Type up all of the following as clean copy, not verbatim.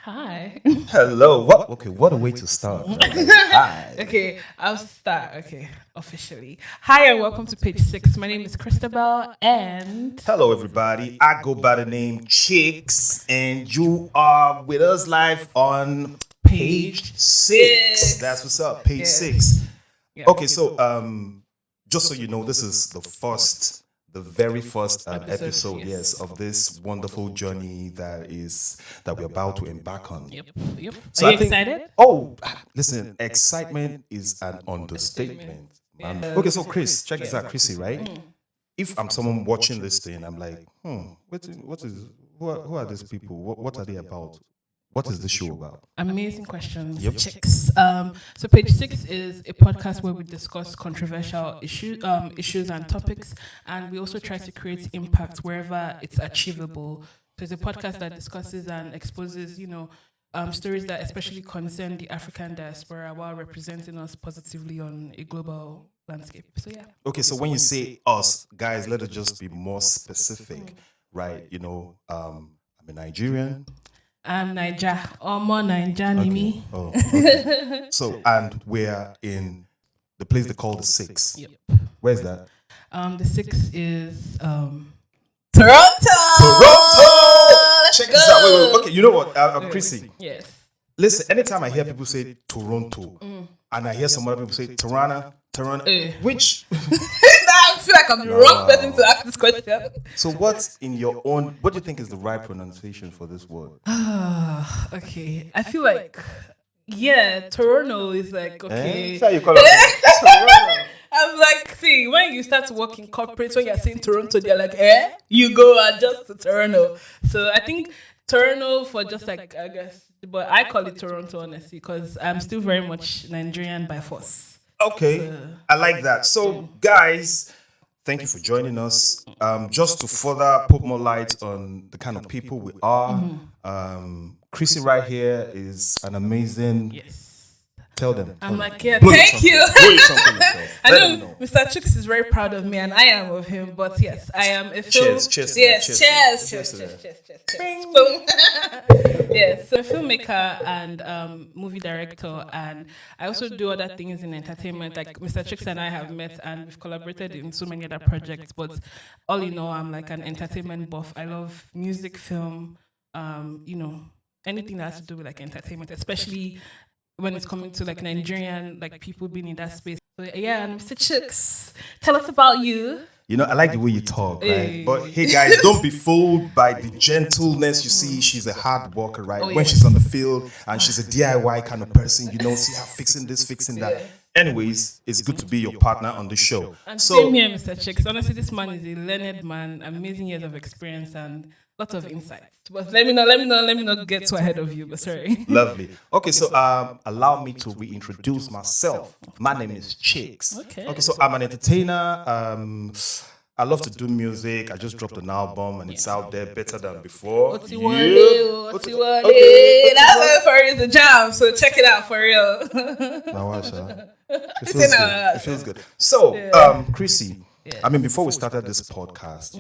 Hi. Hello. What? Okay. What a way to start. Hi. Okay, I'll start. Okay, officially. Hi, and welcome to PageSix. My name is Christabel, and Hello, everybody. I go by the name Chicks, and you are with us live on page six. That's what's up. Page Yes. six. Yeah. Okay. So, just so you know, this is the very first episode, yes. of this wonderful journey that we're about to embark on. Yep. So Are you I think- excited? Oh, listen, excitement is an understatement, man. Yeah. Okay, so Chris, check this out, Chrissy, right? If I'm someone watching this thing, I'm like, who are these people? What are they about? What is this show about? Amazing questions, Yep. chicks. So Page Six is a podcast where we discuss controversial issues and topics, and we also try to create impact wherever it's achievable. So it's a podcast that discusses and exposes, stories that especially concern the African diaspora while representing us positively on a global landscape. So yeah. Okay, so when you say us, guys, let us just be more specific, right? I'm a Nigerian. I'm Niger. Omo Niger Nimi. Oh, okay. So, and we're in the place they call the Six. Yep. Where's that? The six is Toronto. Toronto! Check this out. Wait. Okay, you know what? Chrissy, Yes. listen, anytime I hear people say Toronto, and I hear some other people say Toronto, which, I feel like I'm the wrong person to ask this question. so what do you think is the right pronunciation for this word? Okay. I feel like, Toronto is like, okay. That's how you call it. I'm like, see, when you start to work in corporate, when you're saying Toronto, they're like, you go adjust to Toronto. So I think Toronto for just like, I guess, but I call it Toronto honestly because I'm still very much Nigerian by force. Okay, I like that. So, guys, thank you for joining us. Just to further put more light on the kind of people we are, Chrissy right here is an amazing. Yes. Tell them. I'm like, Blow thank you. yourself. I Let them know know. Mr. Chicks is very proud of me and I am of him, but yes, I am a film. Cheers to Yes, that, cheers to that. cheers. Boom. Yes, so a filmmaker and movie director, and I also do other things in entertainment. Like Mr. Chicks and I have met and we've collaborated in so many other projects, but all in all, I'm like an entertainment buff. I love music, film, anything that has to do with like entertainment, especially when it's coming to like Nigerian, like people being in that space. So yeah, and Mr. Chicks, tell us about you. I like the way you talk, right? Hey. But hey, guys, don't be fooled by the gentleness. You see, she's a hard worker, right? Oh, When yeah. she's on the field and she's a DIY kind of person, see her fixing this, fixing that. Anyways, it's good to be your partner on the show. And same here, Mr. Chicks. Honestly, this man is a learned man, amazing years of experience and lots of insights. But let me not get too ahead of you, but sorry. Lovely. Okay, so allow me to reintroduce myself. My name is Chicks. Okay. So I'm an entertainer. I love to do music. I just dropped an album and it's out there better than before. Otiwale. Okay. That's for real, the jam. So check it out for real. Now, Asha. It feels good. It feels good. So, Chrissy, I mean, before we started this podcast,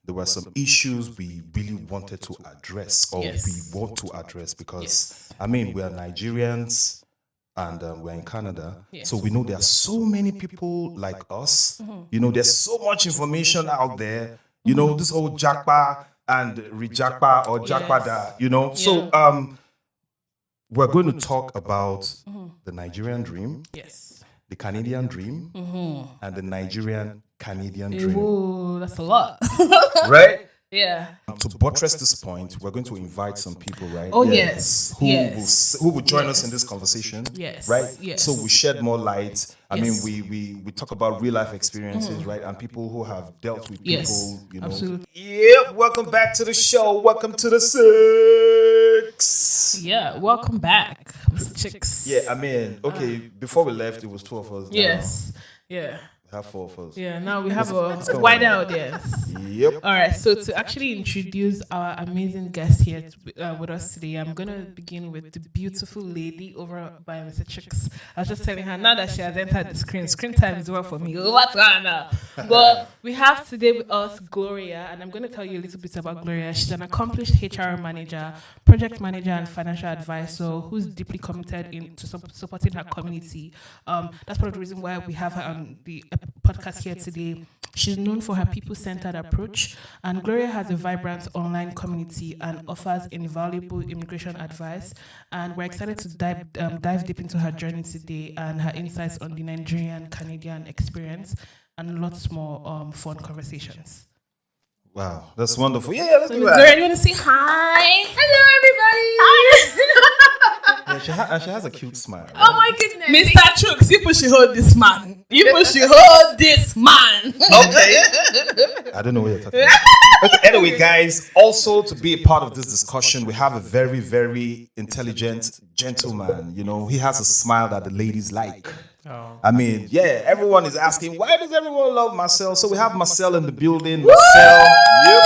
there were some issues we really wanted to address, or Yes. we want to address, because I mean, we are Nigerians and we're in Canada, so we know there are so many people like us. There's so much information out there. This whole Jakpa and Rejakpa or Jakpada. So, we're going to talk about the Nigerian dream, Yes. the Canadian dream, and the Nigerian Canadian dream. Ooh, that's a lot. Right? Yeah. To buttress this point, we're going to invite some people, right? Oh, yes. Who will join us in this conversation? Yes. Right? Yes. So we shed more light. I Yes. mean, we talk about real life experiences, right? And people who have dealt with Yes. people, Absolutely. Yep. Welcome back to the show. Welcome to the Six. Yeah. Welcome back, Mr. Chicks. Yeah, I mean, okay, before we left, it was two of us. Now. Yes. Yeah. have 4 of us. Yeah, now we have a go wider on. audience. Yep. All right, so to actually introduce our amazing guest here with us today, I'm going to begin with the beautiful lady over by Mr. Chicks. I was just telling her, now that she has entered the screen time is well for me. What's going on? But we have today with us Gloria, and I'm going to tell you a little bit about Gloria. She's an accomplished HR manager, project manager, and financial advisor who's deeply committed into supporting her community. That's part of the reason why we have her on the podcast here today. She's known for her people-centered approach, and Gloria has a vibrant online community and offers invaluable immigration advice. And we're excited to dive deep into her journey today and her insights on the Nigerian Canadian experience and lots more fun conversations. Wow, that's wonderful. Yeah, let's do that. Gloria, you want to say hi? Hello, everybody. Yeah, she has a cute smile. Right? Oh my goodness. Mr. Chooks, people should hold this man. People should hold this man. Okay. I don't know what you're talking about. Okay, anyway, guys, also to be a part of this discussion, we have a very, very intelligent gentleman. You know, he has a smile that the ladies like. Oh. I mean, yeah, everyone is asking, why does everyone love Marcel? So we have Marcel in the building. Marcel, yep.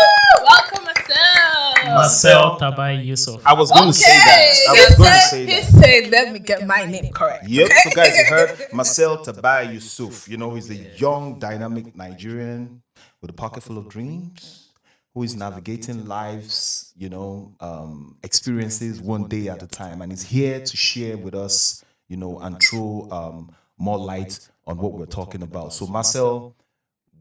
Welcome, Marcel. Marcel Tabai Yusuf. I was going to say that. I was going to say He that. said, let me get my name correct. Yep, so guys, you heard Marcel Tabai Yusuf. You know, he's a young, dynamic Nigerian with a pocket full of dreams who is navigating life's, experiences one day at a time. And he's here to share with us, and throw more light on what we're talking about. So, Marcel,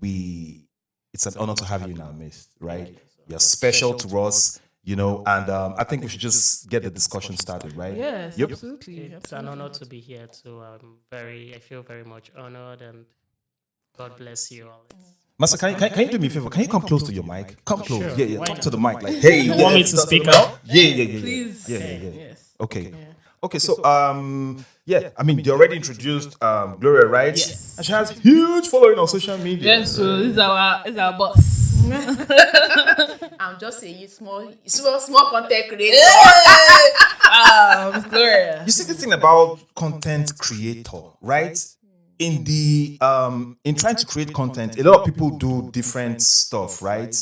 it's an honor to have you in our midst, right? You're special to us, and I think we should just get the discussion started, right? Yes, Yep. absolutely. It's an honor to be here too. I feel very much honored, and God bless you all. Master, can you do me a favor? Can you come close to your mic? Come close. Sure. Yeah, Why talk not? to the mic. Like, hey, You want me to speak up? Yeah. Please. Yeah. Yes. Okay. Okay, so you already introduced Gloria, right? Yes. And she has huge following on social media. Yes, so this is our boss. I'm just a small content creator. Miss Gloria. You see the thing about content creator, right? In the in trying to create content, a lot of people do different stuff, right?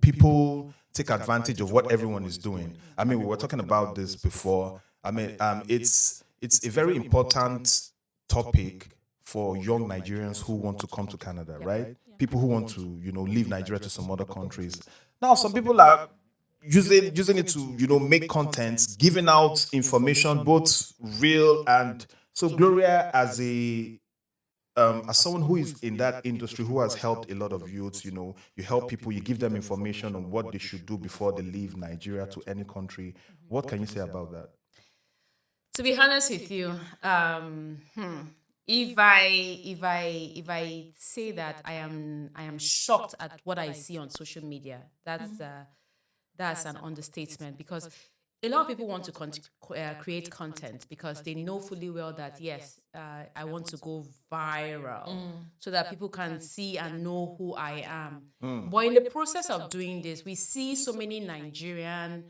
People take advantage of what everyone is doing. I mean, we were talking about this before. I mean, it's a very important topic for young Nigerians who want to come to Canada, right? People who want to, leave Nigeria to some other countries. Now, some people are using it to, make content, giving out information, both real and so. Gloria, as someone who is in that industry, who has helped a lot of youths, you help people, you give them information on what they should do before they leave Nigeria to any country. What can you say about that? To be honest with you, if I say that I am shocked at what I see on social media, that's an understatement, because a lot of people want to create content because they know fully well that yes, I want to go viral so that people can see and know who I am. But in the process of doing this, we see so many Nigerians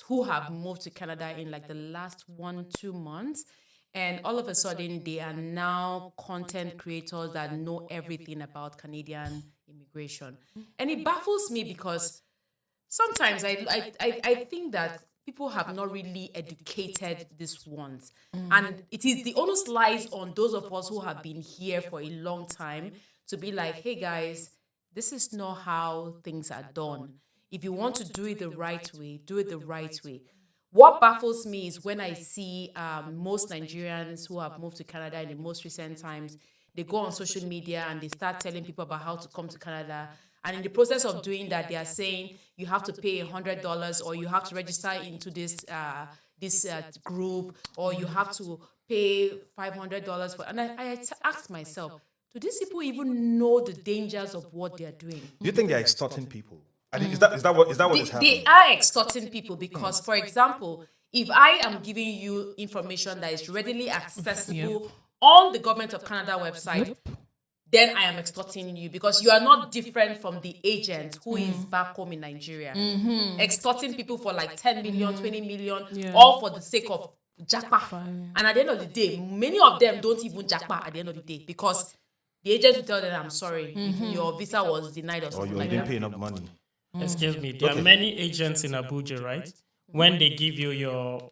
who have moved to Canada in like the last 1-2 months, and all of a sudden they are now content creators that know everything about Canadian immigration. And it baffles me because sometimes I think that people have not really educated these ones. And the onus lies on those of us who have been here for a long time to be like, hey guys, this is not how things are done. If you want to do it the right way, do it the right way. What baffles me is when I see most Nigerians who have moved to Canada in the most recent times, they go on social media and they start telling people about how to come to Canada. And in the process of doing that, they are saying you have to pay $100 or you have to register into this group, or you have to pay $500 for. And I asked myself, do these people even know the dangers of what they are doing? Do you think they are extorting people? I think, is that what is happening? They are extorting people because, for example, if I am giving you information that is readily accessible on the Government of Canada website, then I am extorting you because you are not different from the agent who is back home in Nigeria. Extorting people for like 10 million, 20 million, all for the sake of jackpot. And at the end of the day, many of them don't even jackpot at the end of the day because the agent will tell them, I'm sorry, your visa was denied or Or something you like didn't that. pay enough money. Excuse me. There are many agents in Abuja, right? When they give you your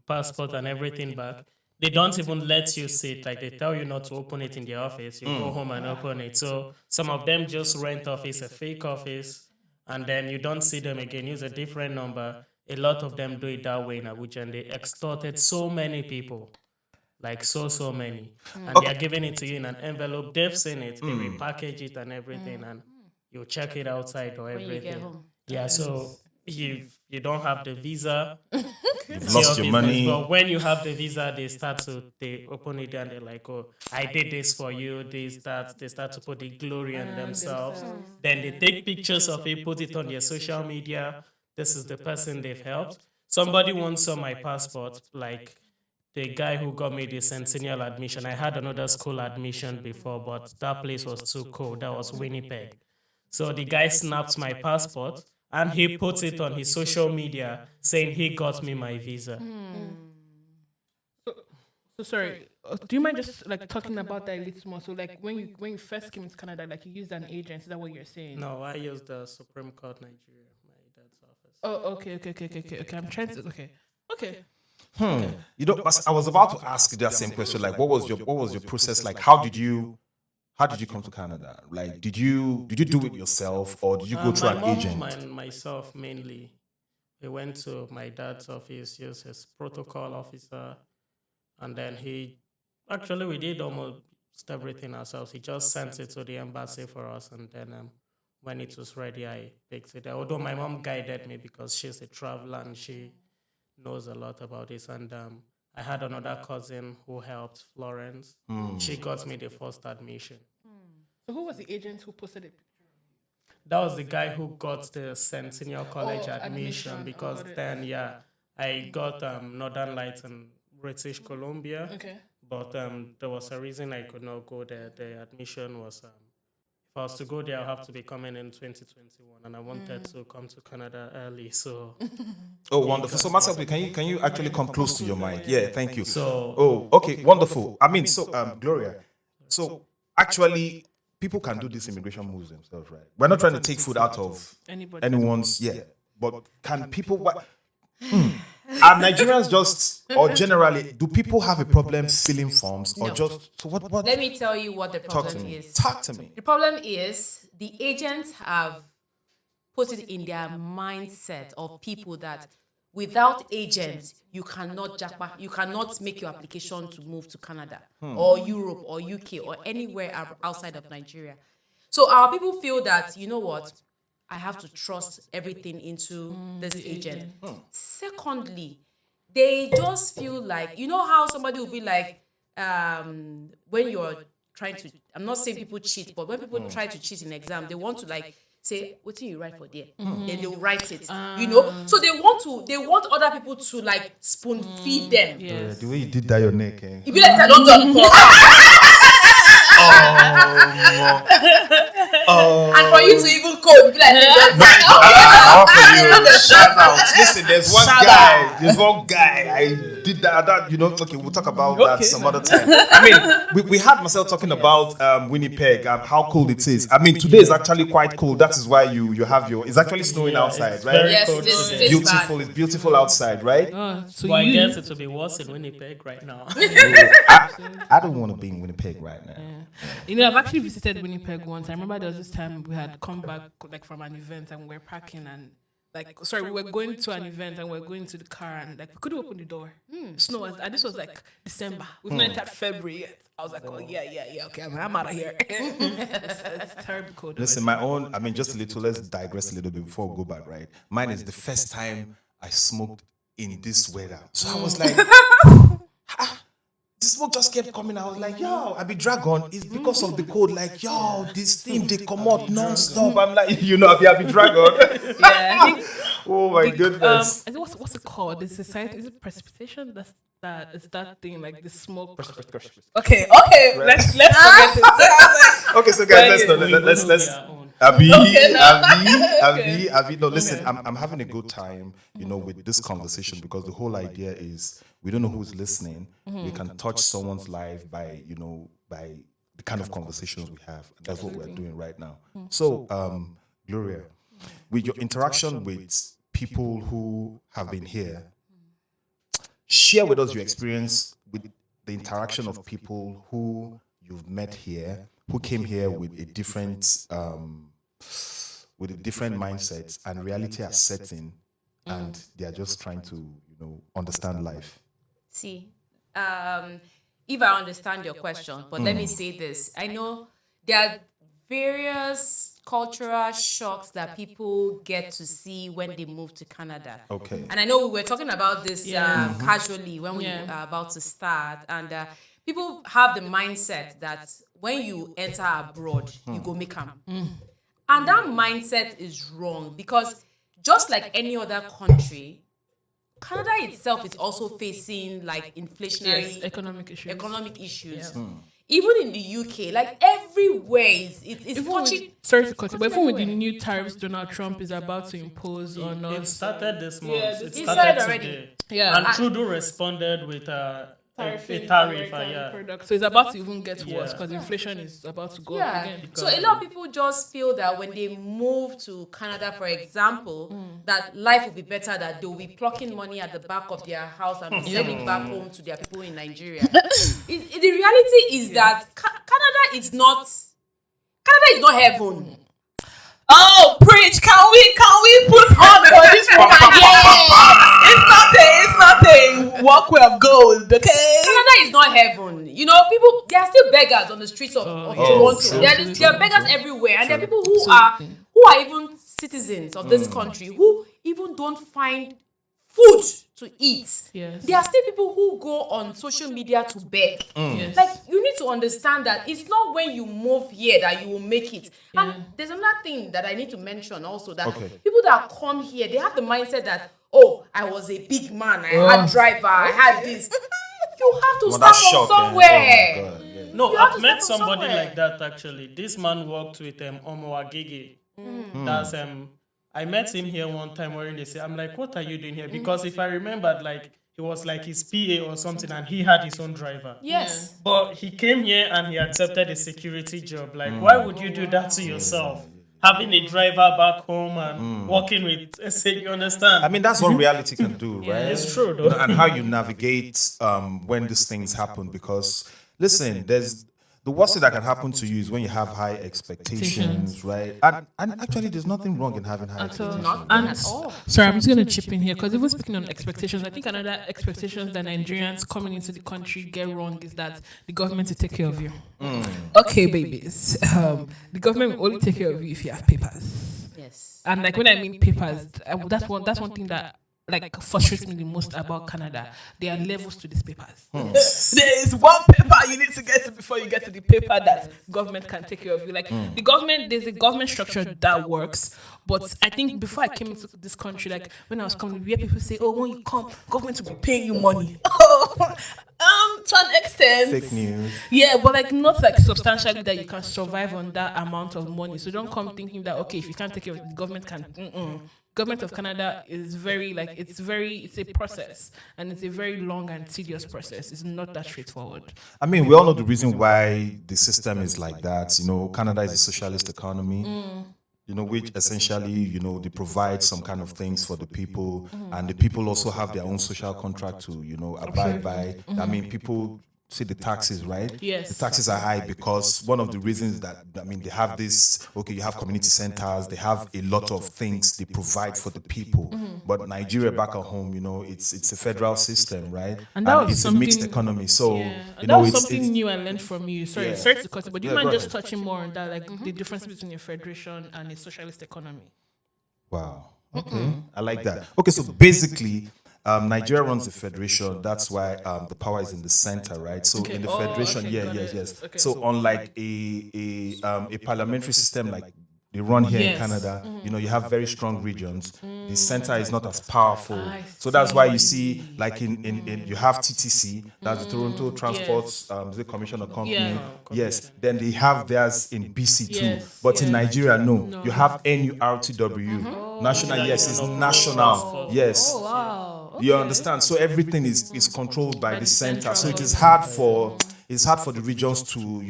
passport and everything back, they don't even let you sit. Like they tell you not to open it in the office. You go home and open it. So some of them just rent office, a fake office, and then you don't see them again. Use a different number. A lot of them do it that way in Abuja, and they extorted so many people. Like so many. And they are giving it to you in an envelope. They've seen it. They repackage it and everything, and you check it outside or When you get everything. home. Yeah, so you don't have the visa, You've lost your money. but when you have the visa, they open it and they're like, oh, I did this for you, this, that. They start to put the glory on themselves. Then they take pictures of it, put it on their social media. This is the person they've helped. Somebody once saw my passport, like the guy who got me the Centennial admission. I had another school admission before, but that place was too cold. That was Winnipeg. So the guy snapped my passport and he put it on his social media saying he got me my visa. So sorry, do you mind just like talking about that a little more? So like when you first came to Canada, like you used an agent. Is that what you're saying? No, I used the Supreme Court Nigeria, my dad's office. Oh, okay. I'm trying to. Okay. You know, I was about to ask you that same question. Like, what was your process like? How did you come to Canada? Like, did you do it yourself or did you go through an agent? Myself mainly. We went to my dad's office, used his protocol officer, and then we did almost everything ourselves. He just sent it to the embassy for us, and then when it was ready, I picked it. Although my mom guided me because she's a traveler and she knows a lot about this, and I had another cousin who helped, Florence. She got me the first admission. So who was the agent who posted it? That was the guy who got the Centennial College admission because then, I got Northern Lights in British Columbia. Okay. But there was a reason I could not go there. The admission was, if I was to go there, I'll have to be coming in 2021, and I wanted to come to Canada early, so... Oh, wonderful. So, Marcel, can you actually come close to your mic? Yeah, thank you. So, okay, wonderful. I mean, so, Gloria, so actually, people can do these immigration moves themselves, right? We're not trying to take food out of anyone's, but can people... Are Nigerians just, or generally, do people have a problem filling forms, or No. just... So what? Let me tell you what the Talk to problem me. is. Talk to me. The problem is the agents have put it in their mindset of people that without agents, you cannot make your application to move to Canada or Europe or UK or anywhere outside of Nigeria. So our people feel that, you know what, I have to trust everything into this agent. Secondly, they just feel like, you know how somebody will be like, when you're trying to, I'm not saying people cheat, but when people try to cheat in exam, they want to like say, what do you write for there? Then they'll write it, you know? So they want other people to like spoon feed them. Yes. The way you did that, your neck, eh? You be like, I don't do it. And for you to even code, you be like, I offer you shout out. Listen, there's one guy. I did that. You know, okay, we'll talk about that some other time. I mean, we had Marcel talking about Winnipeg and how cold it is. I mean, today is actually quite cold. That is why you have your. It's actually snowing outside, right? yes, cold this today. is Beautiful. It's beautiful outside, right? So Well, I guess it will be worse in Winnipeg right now. I don't want to be in Winnipeg right now. You know, I've actually visited Winnipeg once. I remember there was this time we had come back like from an event and we were packing and we were going to an event and we were going to the car and like we couldn't open the door. Snow was, and this was like December. We've not entered February yet. I was like, oh yeah, okay, I'm out of here. it's terrible cold. Listen, my own. I mean, just a little. Let's digress a little bit before we go back. Right, mine is the first time I smoked in this weather. So I was like. The smoke just kept coming. I was like, yo, I be dragon. It's because of the cold. Like, yo, this thing, they come out non-stop. I'm like, you know, I be dragon. Yeah, I think Oh my goodness. I think what's it called? Is it precipitation? Is that thing like the smoke? Okay. Let's forget it. Okay, so guys, let's Abby. No, listen, I'm having a good time, you know, with this conversation because the whole idea is we don't know who's listening. We can touch someone's life by the kind of conversations we have. That's what we're doing right now. So, Gloria, with your interaction with people who have been here, share with us your experience with the interaction of people who you've met here, who came here with a different mindset, and reality are setting, and they are just trying to, understand life. See, if I understand your question, but let me say this. I know there are various cultural shocks that people get to see when they move to Canada. Okay. And I know we were talking about this casually when we are about to start. And people have the mindset that when you enter abroad, you go make them. And that mindset is wrong, because just like any other country, Canada itself is also facing like inflationary economic issues. Yeah. Even in the UK, like everywhere, it's touching. Sorry to cut you, but even with the new tariffs Donald Trump is about to impose on us. It started this month. Yeah, it started started already. today. Yeah. And Trudeau responded with a tariff. Product. So it's about to even get worse because inflation is about to go up again. So a lot of people just feel that when they move to Canada, for example, that life will be better, that they will be plucking money at the back of their house and be sending back home to their people in Nigeria. The reality is that Canada is not heaven. Oh, preach! Can we put on for this woman? It's not a walkway of gold, okay? Canada is not heaven. People, there are still beggars on the streets of Toronto. There are beggars everywhere, and there are people who are even citizens of this country who even don't find food to eat. Yes. There are still people who go on social media to beg. Yes. Like, you need to understand that it's not when you move here that you will make it. And there's another thing that I need to mention also, that people that come here, they have the mindset that, oh, I was a big man, I had driver, I had this. You have to start from somewhere. Oh my God, yeah. No, I've met somebody like that actually. This man worked with Omoagege. That's I met him here one time wearing the same. I'm like, what are you doing here? Because if I remembered, like, he was like his PA or something, and he had his own driver. Yes. But he came here and he accepted a security job. Like, why would you do that to yourself? Having a driver back home and working with, you understand? I mean, that's what reality can do, right? It's true, though. And how you navigate when these things happen. Because, listen, the worst thing that can happen to you is when you have high expectations, right? And actually, there's nothing wrong in having high expectations. And at all. Sorry, I'm just going to chip in here, because even speaking on expectations, I think another expectations that Nigerians coming into the country get wrong is that the government will take care of you. Okay, babies. The government will only take care of you if you have papers. Yes. And like when I mean papers, that's one thing that like frustrates me the most about Canada. There are levels to these papers. There is one paper you need to get to before you get to the paper that government can take care of you. Like the government, there's a government structure that works. But I think before I came into this country, like when I was coming, we hear people say, "Oh, when you come, government will be paying you money." To an extent. Fake news. Yeah, but like not like substantially that you can survive on that amount of money. So don't come thinking that okay, if you can't take care of it, the government can. Government of Canada is very like it's a process, and it's a very long and tedious process. It's not that straightforward. I mean, we all know the reason why the system is like that. Canada is a socialist economy. Which essentially, they provide some kind of things for the people, and the people also have their own social contract to, abide by. I mean, people see the taxes, right? Yes. The taxes are high because one of the reasons that, they have this, you have community centers, they have a lot of things they provide for the people. But Nigeria back at home, it's a federal system, right? And that was it's a something, mixed economy. So, that was something new I learned from you. Sorry to cut it, but do you mind just ahead. touching more on that, like the difference between a federation and a socialist economy? Wow. Okay. I like that. Okay, so basically, Nigeria runs the federation. That's why the power is in the center, right? So in the federation, yes. Okay. So unlike a parliamentary system like they run here in Canada, you have very strong regions. The center is not as powerful. So that's why you see, like in you have TTC, that's the Toronto Transport the Commission of Company. Yes. Then they have theirs in BC too. But in Nigeria, no. You have NURTW. National, yes, it's national. Yes. Oh, wow. You understand? So everything is controlled by the center. So it is hard for it's hard for the regions to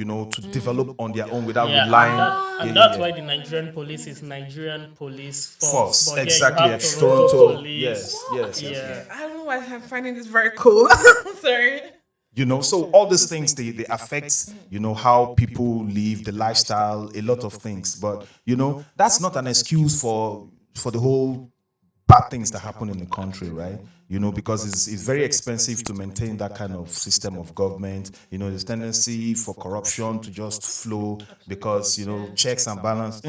develop on their own without relying. And that's why the Nigerian police is Nigerian police force. But exactly. you have Toronto. police. Yes. I don't know why I'm finding this very cool. Sorry. So all these things, they affect, how people live, the lifestyle, a lot of things. But, that's not an excuse for the whole bad things that happen in the country, right? Because it's very expensive to maintain that kind of system of government. There's tendency for corruption to just flow because, checks and balance.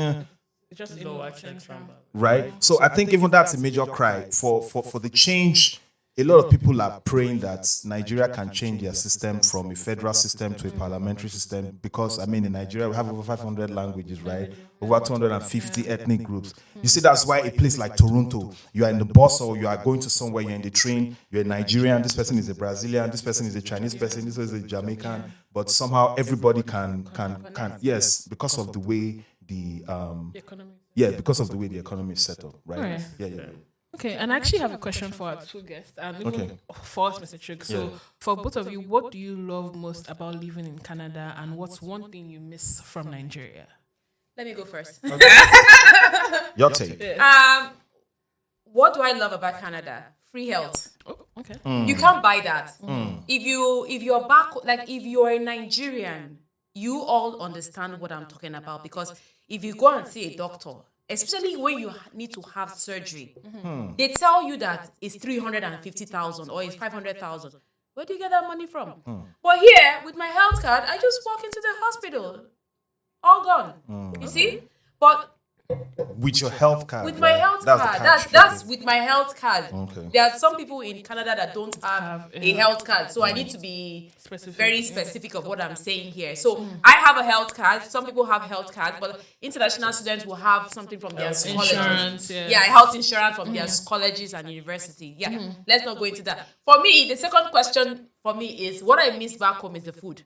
Just Lower checks and balance. Right? So I think even that's a major cry for the change. A lot of people are praying that Nigeria can change their system from a federal system to a parliamentary system because, in Nigeria, we have over 500 languages, right? Over 250 ethnic groups. You see, that's why a place like Toronto, you are in the bus or you are going to somewhere, you're in the train, you're a Nigerian, this person is a Brazilian, this person is a Chinese person, this is a Jamaican, but somehow everybody can, yes, because of the way the because of the way the economy is set up, right? Yeah. Okay, and I actually have a question for our two guests, and even for us, Mr. Trick. So, for both of you, what do you love most about living in Canada, and what's one thing you miss from Nigeria? Let me go first. Your take. What do I love about Canada? Free health. Oh, okay. You can't buy that. If you're back, like if you're a Nigerian, you all understand what I'm talking about, because if you go and see a doctor, especially when you need to have surgery, they tell you that it's 350,000 or it's 500,000. Where do you get that money from? But here, with my health card, I just walk into the hospital, all gone. You see? But with your health card. With my health card. That's with my health card. Okay. There are some people in Canada that don't have a health card. So I need to be very specific of what I'm saying here. So I have a health card. Some people have health cards, but international students will have something from their colleges. Health insurance from their colleges and university. Let's not go into that. For me, the second question for me is what I miss back home is the food.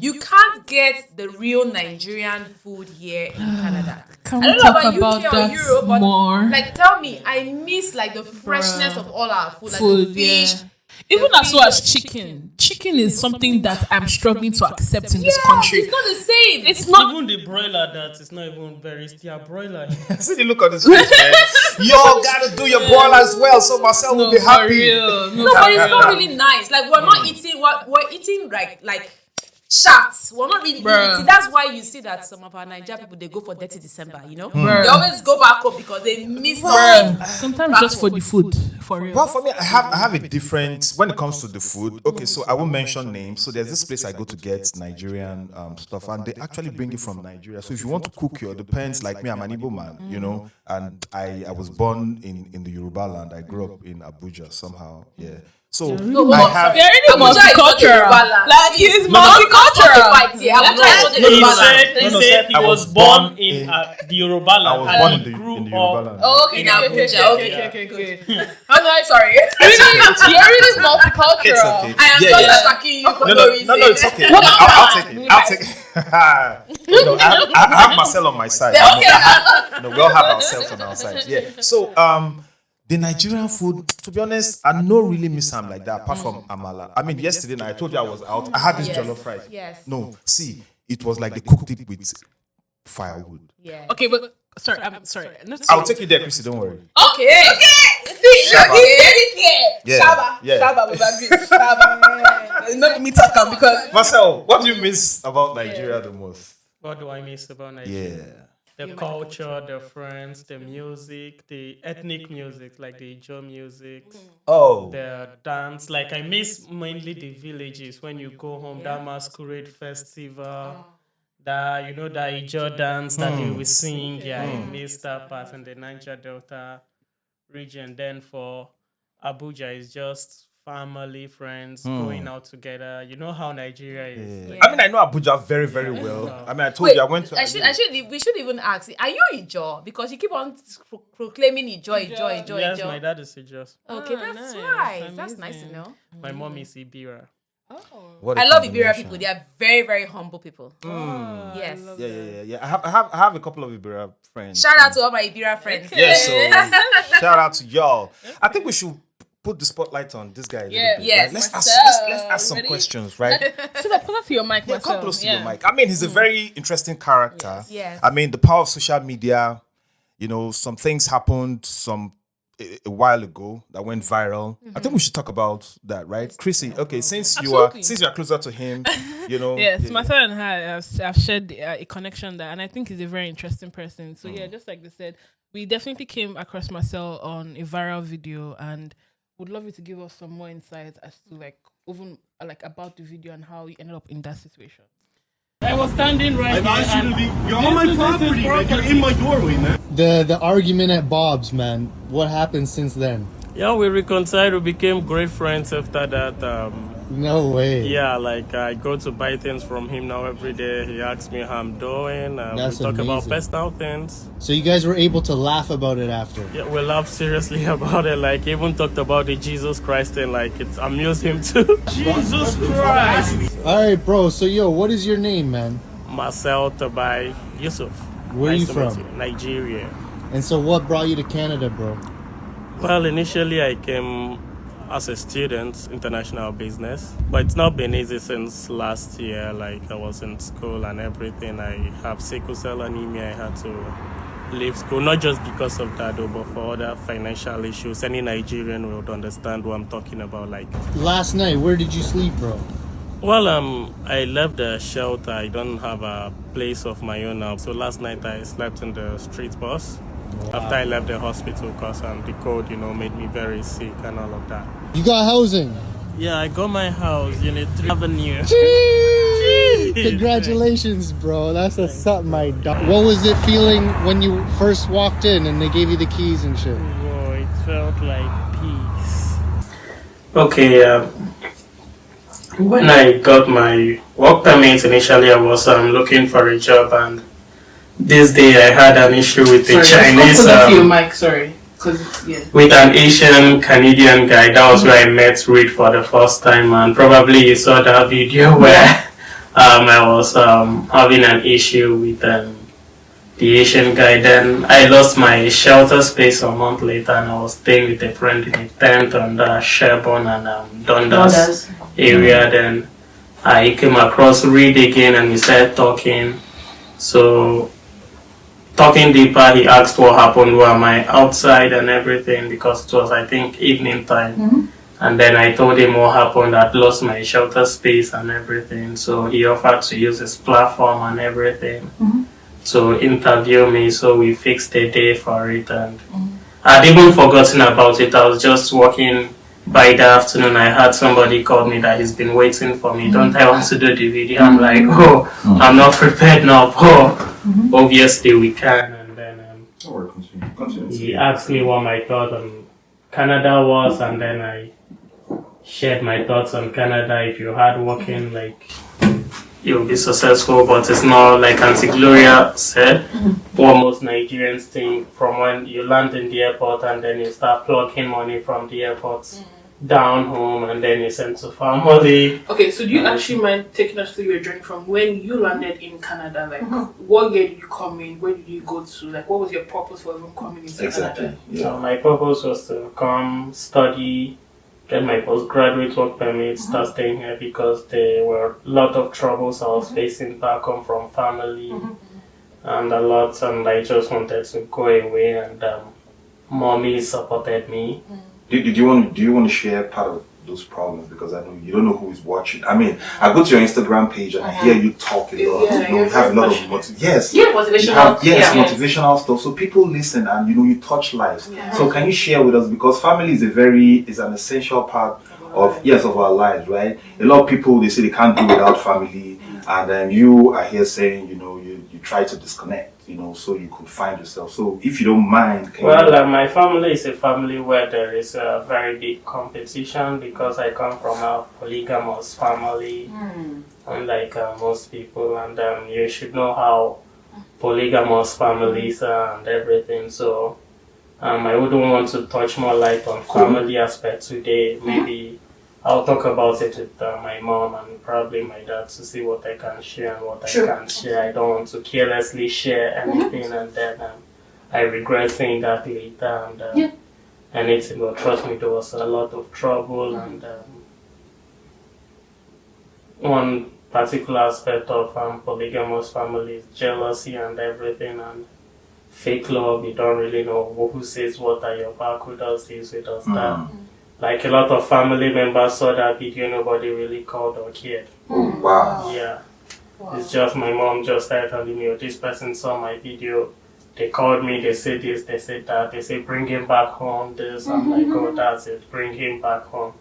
You can't get the real Nigerian food here in Canada. Can we talk about that Europe, but more? Like, tell me, I miss like the freshness of all our food, like the fish. Even as well as chicken. Chicken is something that I'm struggling to accept in this country. It's not the same. It's not even the broiler that is not even very still broiler. See the look on this face, man. Y'all gotta do your broiler as well, so Marcel will be happy. But it's not really nice. Like we're not eating what we're eating like shots. We're not really eating. That's why you see that some of our Nigerian people, they go for dirty December, They always go back home because they miss sometimes just for the food, for real. Well, for me, I have a different, when it comes to the food. Okay, so I won't mention names. So there's this place I go to get Nigerian stuff, and they actually bring it from Nigeria. So if you want to cook your, depends, like me, I'm an Igbo man, and I was born in the Yoruba land. I grew up in Abuja somehow, So I have. They're really multicultural. Like he's multicultural. He said he was born in the Yoruba land. I was born in the Yoruba land. Oh, okay, in Abuja. Okay. I'm sorry. You're really multicultural. It's okay. I am just attacking you for no reason. No, it's okay. I'll take it. I have Marcel on my side. We all have ourselves on our side. Yeah. So the Nigerian food, to be honest, I don't really miss them like that, apart from amala. I mean, yesterday night, I told you I was out. I had this jollof rice. Yes. No, see, it was like they cooked it with firewood. Yeah. Okay, but I'm sorry. I'll take you there, Chrissy, don't worry. Okay. Shaba. Shaba was agree. Shaba. Not me talking because Marcel, what do you miss about Nigeria the most? What do I miss about Nigeria? The culture, the friends, the music, the ethnic music, like the Ijaw music. The dance. Like I miss mainly the villages when you go home, that masquerade festival, that Ijaw dance that they will sing. I miss that part in the Niger Delta region. Then for Abuja, it's just family, friends, going out together. You know how Nigeria is. I mean, I know Abuja very, very well. I mean, I told you I went to. We should even ask. Are you Ijaw? Because you keep on proclaiming Ijaw. Yes, my dad is Ijaw. Okay, that's nice. That's nice to know. My mom is Ibira. I love Ibira people. They are very, very humble people. Yes. Yeah. I have a couple of Ibira friends. Shout out to all my Ibira friends. Yeah, so shout out to y'all. I think we should put the spotlight on this guy a little Yeah. bit. Yes. Right? Let's Marcel, ask some ready? questions, right? Sit up, put up to your mic, Yeah, Marcel. come close to your mic. I mean, he's a very interesting character. Yes. I mean, the power of social media, some things happened a while ago that went viral. I think we should talk about that, right? Chrissy, okay, since you are closer to him, Yes, Marcel and I have shared a connection there, and I think he's a very interesting person. So yeah, just like they said, we definitely came across Marcel on a viral video, and would love you to give us some more insights as to even about the video and how you ended up in that situation. I was standing right I've asked you to leave. You're on my property, man. You're in my doorway, man. The argument at Bob's, man. What happened since then? Yeah, we reconciled. We became great friends after that. No way. Yeah, I go to buy things from him now every day. He asks me how I'm doing. That's we talk about amazing. personal things. So you guys were able to laugh about it after? Yeah, we laughed seriously about it. Even talked about the Jesus Christ thing. It amused him too. Jesus Christ! All right, bro. So, what is your name, man? Marcel Tabai Yusuf. Where are you to meet from? Nigeria. And so what brought you to Canada, bro? Well, initially I came as a student, international business, but it's not been easy since last year. I was in school and everything. I have sickle cell anemia. I had to leave school, not just because of that though, but for other financial issues. Any Nigerian would understand what I'm talking about. Last night, where did you sleep, bro? Well, I left the shelter. I don't have a place of my own now. So last night I slept in the street bus. Wow. After I left the hospital because the cold, made me very sick and all of that. You got housing? Yeah, I got my house, Unit 3 Avenue. Congratulations, bro. That's something, my dog. What was it feeling when you first walked in and they gave you the keys and shit? Whoa, it felt like peace. Okay, when I got my work permit, initially I was looking for a job, and this day I had an issue with a Chinese. Your mic, sorry. With an Asian Canadian guy. That was where I met Reed for the first time, and probably you saw that video where I was having an issue with the Asian guy. Then I lost my shelter space a month later, and I was staying with a friend in a tent on the Sherborne and Dundas area. Then I came across Reed again, and we started talking. So talking deeper, he asked what happened, where am I outside and everything, because it was, I think, evening time. And then I told him what happened. I'd lost my shelter space and everything. So he offered to use his platform and everything to interview me. So we fixed a day for it. And I'd even forgotten about it. I was just walking by the afternoon. I had somebody call me that he's been waiting for me. Don't I want to do the video? I'm like, I'm not prepared now. Obviously we can. And then he asked me what my thought on Canada was, and then I shared my thoughts on Canada. If you're hardworking, you'll be successful, but it's not like Auntie Gloria said, what most Nigerians think from when you land in the airport and then you start plugging money from the airport down home and then you send to family. Okay, so do you actually mind taking us through your journey from when you landed in Canada? What year did you come in? Where did you go to? What was your purpose for even coming into Canada? So my purpose was to come study, get my postgraduate work permit, start staying here because there were a lot of troubles I was facing back home from family and a lot, and I just wanted to go away, and mommy supported me. Do you want to share part of those problems, because I know you don't know who is watching? I mean, I go to your Instagram page and I hear you talk a lot. You have a lot of motivational. Motivational stuff. So people listen and you touch lives. So can you share with us, because family is an essential part of our lives, right? A lot of people, they say they can't do without family, and then you are here saying you try to disconnect, so you could find yourself. So if you don't mind, my family is a family where there is a very big competition, because I come from a polygamous family, unlike most people, and you should know how polygamous families are and everything. So I wouldn't want to touch more light on family aspect today. Maybe I'll talk about it with my mom and probably my dad to see what I can share and what I can't share. I don't want to carelessly share anything and then I regret saying that later. And anything, but trust me, there was a lot of trouble, and one particular aspect of polygamous families, jealousy and everything, and fake love. You don't really know who says what at your back, who does this, who does that. Like a lot of family members saw that video, nobody really called or cared. Oh, wow. Yeah. Wow. It's just my mom just started telling me, oh, this person saw my video. They called me, they said this, they said that. They say, bring him back home, this. I'm like, oh, that's it. Bring him back home.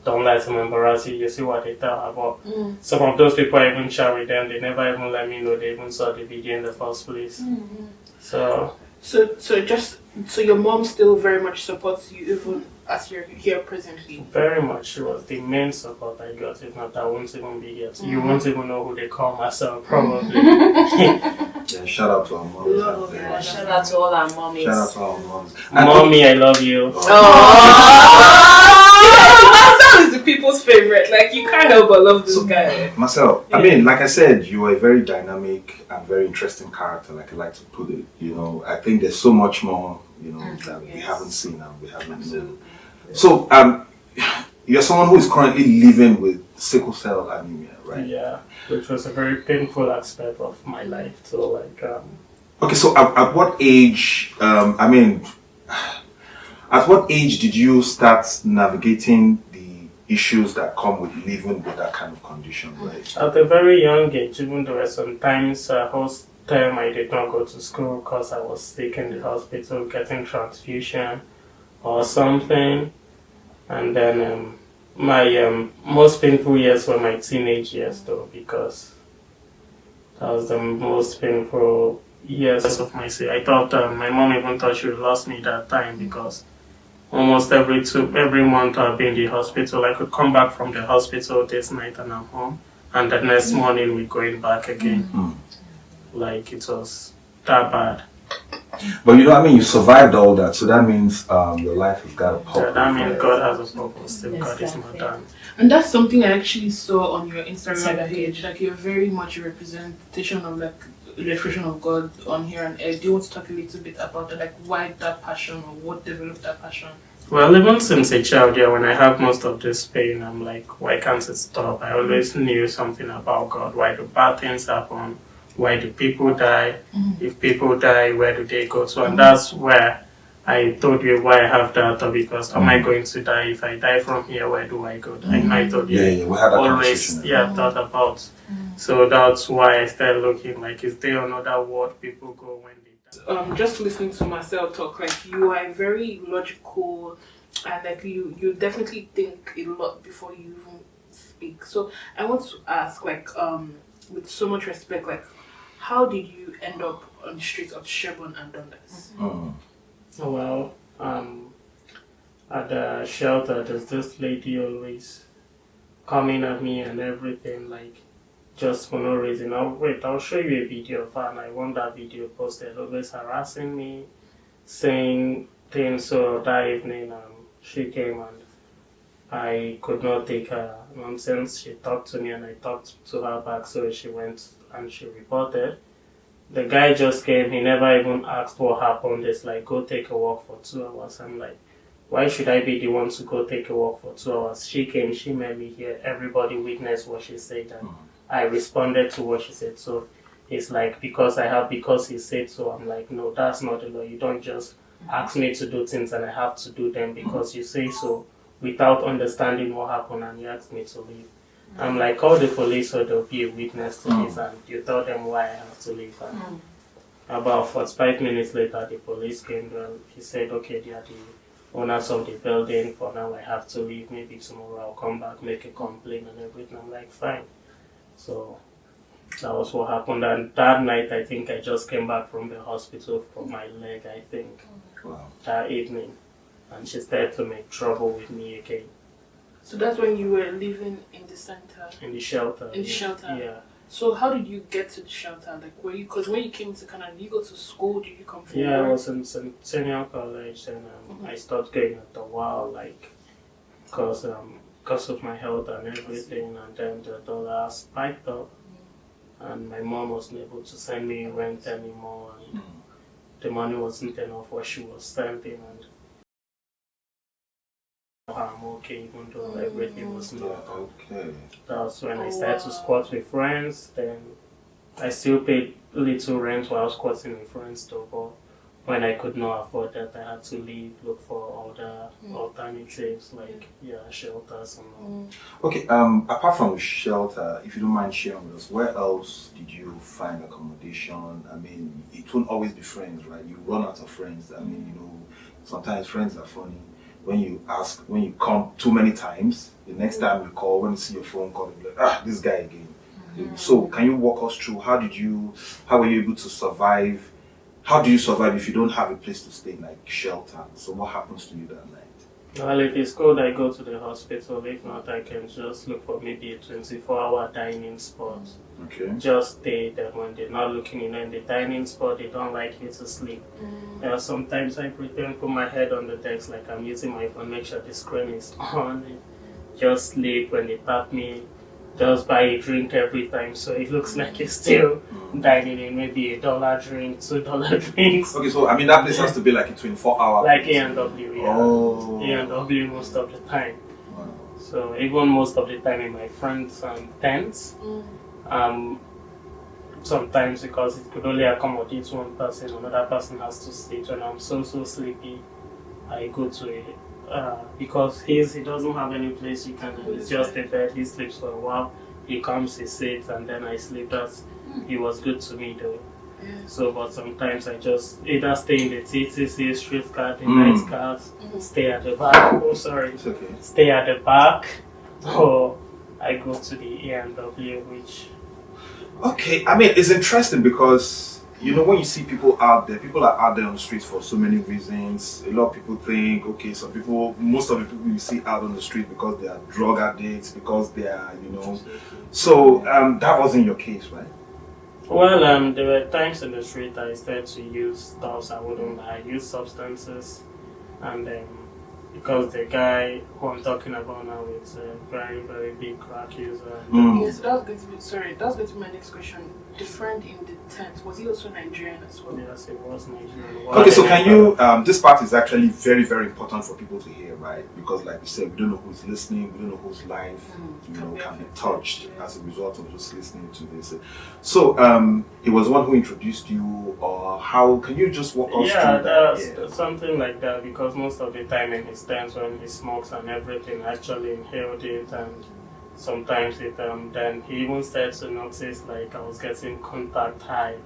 Don't let him embarrass you. You see what they tell about. Some of those people I even chat with them. They never even let me know they even saw the video in the first place. So your mom still very much supports you even as you're here presently? Very much. She was the main support I got. If not, I won't even be here. You won't even know who they call Marcel, probably. Yeah, shout out to our moms. Shout out to all our mommies. Shout out to our moms. Mommy, I love you. Marcel is the people's favorite. Like, you can't help but love this guy. Marcel, I mean, like I said, you are a very dynamic and very interesting character, like I like to put it. You know, I think there's so much more, you know, that we haven't seen and we haven't known. So, you're someone who is currently living with sickle cell anemia, right? Yeah, which was a very painful aspect of my life. So, like, Okay, so at what age? At what age did you start navigating the issues that come with living with that kind of condition, right? At a very young age, even though sometimes whole term I did not go to school because I was sick in the hospital getting transfusion or something. And then my most painful years were my teenage years, though, because that was the most painful years of my life. I thought my mom even thought she would lost me that time because almost every month I'll be in the hospital. I could come back from the hospital this night and I'm home, and the next morning we're going back again. Like, it was that bad. But you know, I mean, you survived all that, so that means your life has got a purpose. Yeah, that means God has a purpose. Still, God is not done. And that's something I actually saw on your Instagram page. Like, you're very much a representation of like the expression of God on here. And do you want to talk a little bit about it? Like, why that passion, or what developed that passion? Well, even since a child, yeah, when I have most of this pain, I'm like, why can't it stop? I always knew something about God. Why do bad things happen? Why do people die? If people die, where do they go to? And that's where I told you why I have that, because am I going to die? If I die from here, where do I go? I told you we had that always thought about. So that's why I started looking, like, is there another world people go when they die? Just listening to Marcel talk, like, you are very logical, and like you definitely think a lot before you even speak. So I want to ask, like, with so much respect, like, how did you end up on the streets of Sherborne and Dundas? Well, at the shelter, there's this lady always coming at me and everything, like, just for no reason. I'll show you a video of her, and I want that video posted. Always harassing me, saying things. So that evening, she came and I could not take her nonsense. She talked to me and I talked to her back, so she went and she reported. The guy just came, he never even asked what happened. It's like, go take a walk for 2 hours. I'm like, why should I be the one to go take a walk for 2 hours? She came, she met me here, everybody witnessed what she said, and I responded to what she said. So it's like, because he said so. I'm like, no, that's not the law. You don't just ask me to do things and I have to do them because you say so, without understanding what happened, and you ask me to leave. I'm like, call the police so they'll be a witness to this, and you tell them why I have to leave. And about 45 minutes later, the police came and he said, okay, they are the owners of the building. For now, I have to leave. Maybe tomorrow I'll come back, make a complaint and everything. I'm like, fine. So that was what happened. And that night, I think I just came back from the hospital for my leg, I think, that evening. And she started to make trouble with me again. So that's when you were living in the center? In the shelter. In the shelter? Yeah. So how did you get to the shelter? Like, because when you came to Canada, did you go to school? Did you come from Yeah, work? I was in senior college, and I stopped going after a while, like, because of my health and everything. And then the dollar spiked up, and my mom wasn't able to send me rent anymore, and the money wasn't enough what she was sending, and okay, even though everything was not. Okay. That was when I started to squat with friends. Then I still paid little rent while squatting with friends though, but when I could not afford that, I had to leave, look for other alternatives like shelters and all. Okay. Apart from shelter, if you don't mind sharing with us, where else did you find accommodation? I mean, it won't always be friends, right? You run out of friends. I mean, sometimes friends are funny. When you come too many times, the next time you call, when you see your phone call, you're like, this guy again. So, can you walk us through how were you able to survive? How do you survive if you don't have a place to stay, like shelter? So what happens to you that night? Well, if it's cold, I go to the hospital. If not, I can just look for maybe a 24-hour dining spot. Okay. Just stay there when they're not looking in the dining spot. They don't like you to sleep. Sometimes I pretend put my head on the desk like I'm using my phone, make sure the screen is on. Just sleep when they tap me. Just buy a drink every time, so it looks like you're still dining in maybe $1 drink, $2 drinks. Okay, so I mean that place has to be like a 24-hour. Like A&W, yeah. Oh. A&W most of the time. Wow. So even most of the time in my friends' tents, sometimes because it could only accommodate one person, another person has to sit. When I'm so sleepy, I go to it. Because he doesn't have any place you can. It's just a bed. He sleeps for a while. He comes, he sits, and then I sleep. He was good to me though. So, but sometimes I just either stay in the TTC, street car, the night cars, stay at the back. Oh, sorry. It's okay. Stay at the back, or I go to the A&W, which. Okay, I mean it's interesting because when you see people are out there on the streets for so many reasons. A lot of people think, okay, most of the people you see out on the street because they are drug addicts, because they are, So that wasn't your case, right? Well, there were times in the street I started to use stuff I used substances, and because the guy who I'm talking about now is a very, very big crack user. Yes, that's going to be my next question. The friend in the tent, was he also Nigerian as well? Yes, he was Nigerian. Okay, so can you, this part is actually very, very important for people to hear, right? Because like we said, we don't know who's listening, we don't know whose life, can be touched as a result of just listening to this. So, he was one who introduced you, or how, can you just walk us through that? Something like that, because most of the time in his times when he smokes and everything, actually inhaled it, and sometimes then he even started to notice like I was getting contact high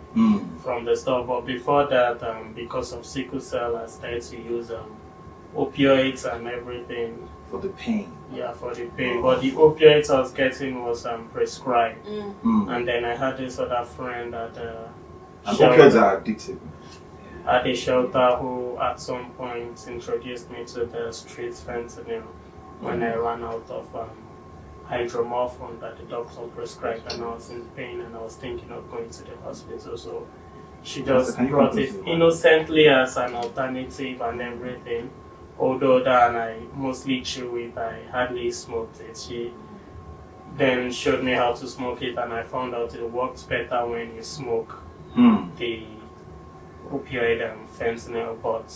from the stuff. But before that, because of sickle cell, I started to use opioids and everything. For the pain? Yeah, for the pain. But the opioids I was getting was prescribed. And then I had this other friend at and opioids are addictive. At the shelter who at some point introduced me to the street fentanyl when I ran out of hydromorphone that the doctor prescribed, and I was in pain and I was thinking of going to the hospital. So she just brought it innocently as an alternative and everything. Although that I mostly chew it, I hardly smoked it. She then showed me how to smoke it, and I found out it works better when you smoke the opioid and fentanyl. But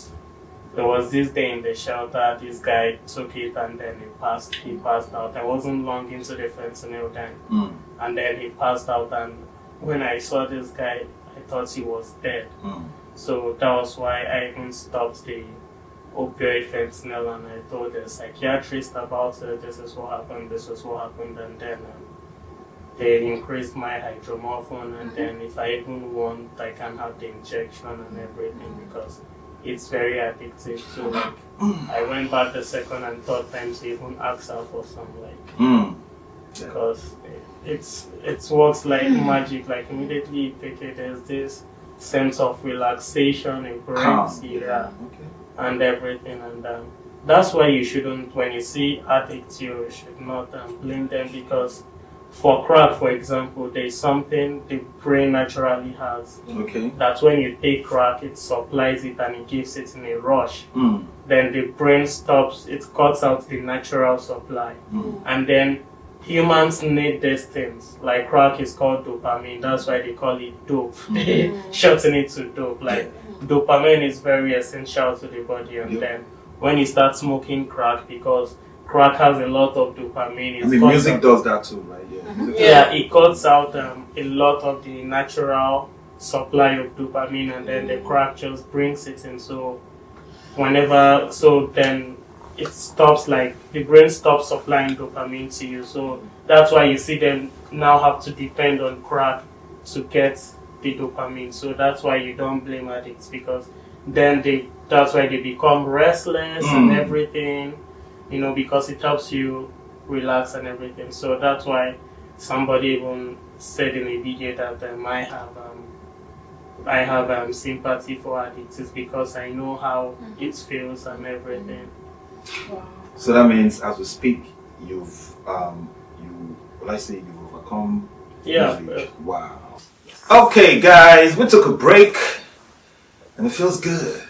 there was this day in the shelter, this guy took it and then he passed out. I wasn't long into the fentanyl then. And then he passed out, and when I saw this guy, I thought he was dead. So that was why I even stopped the opioid fentanyl, and I told the psychiatrist about it. This is what happened, and then they increased my hydromorphone, and then if I even want, I can have the injection and everything, because it's very addictive too. Like I went back the second and third time to even ask her for some, because it works like magic. Like immediately you take it, there's this sense of relaxation, it brings and everything, and that's why you shouldn't, when you see addicts, you should not blame them, because for crack, for example, there's something the brain naturally has. That when you take crack, it supplies it and it gives it in a rush. Then the brain stops, it cuts out the natural supply. And then humans need these things. Like crack is called dopamine, that's why they call it dope. They shorten it to dope. Like dopamine is very essential to the body, and then when you start smoking crack, because crack has a lot of dopamine. I mean, music does that too, right? Yeah, it cuts out a lot of the natural supply of dopamine, and then the crack just brings it in. So then it stops, like the brain stops supplying dopamine to you. So that's why you see them now have to depend on crack to get the dopamine. So that's why you don't blame addicts, because then that's why they become restless and everything, because it helps you relax and everything. So that's why somebody even said in a video that I have sympathy for addicts, is because I know how it feels and everything. Wow. So that means, as we speak, you've overcome. Yeah. Wow. Okay, guys, we took a break, and it feels good,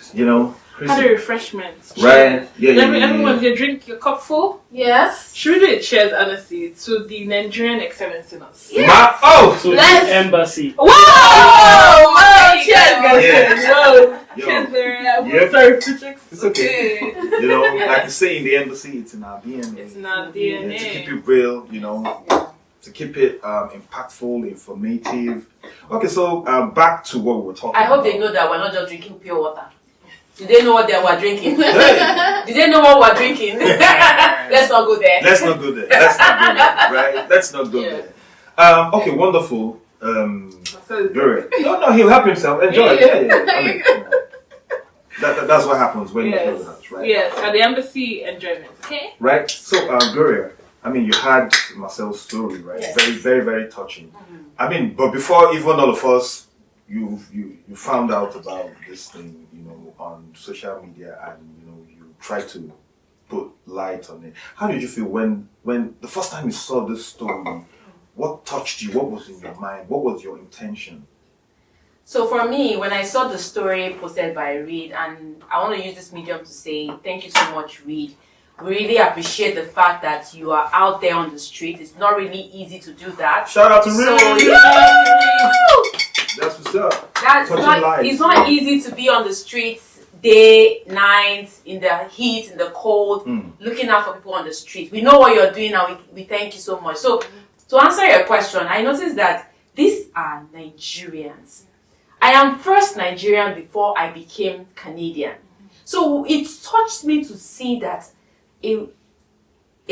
Had a refreshment. Right? Yeah. Everyone, you drink your cup full? Yes. Should we do a cheers, honestly, to the Nigerian excellence in us? To the embassy. Whoa! Cheers, guys. Yeah. Whoa. Yo. Cheers, Gloria. Yep. Sorry, Pagex. It's okay. Like you say in the embassy, it's in our DNA. It's in our DNA. To keep it real, to keep it impactful, informative. Okay, so back to what we were talking about. I hope they know that we're not just drinking pure water. Do they know what they were drinking? Hey. Do they know what we're drinking? Let's not go there. Let's not go there. Right? Let's not go there. Okay, wonderful. Gloria. No, he'll help himself. Enjoy. Yeah. I mean, that's what happens when you play with us, right? Yes, at the embassy, enjoyment. Okay. Right. So, Gloria, I mean, you had Marcel's story, right? Yes. Very, very, very touching. I mean, but before even all of us, you found out about this thing, on social media, and you tried to put light on it. How did you feel when the first time you saw this story? What touched you? What was in your mind? What was your intention? So for me, when I saw the story posted by Reed, and I want to use this medium to say thank you so much, Reed. We really appreciate the fact that you are out there on the street. It's not really easy to do that. Shout out to Reed! So, that's what's up. It's not easy to be on the streets day, night, in the heat, in the cold, looking out for people on the street. We know what you're doing, and we thank you so much. So to answer your question, I noticed that these are Nigerians. I am first Nigerian before I became Canadian. So it touched me to see that a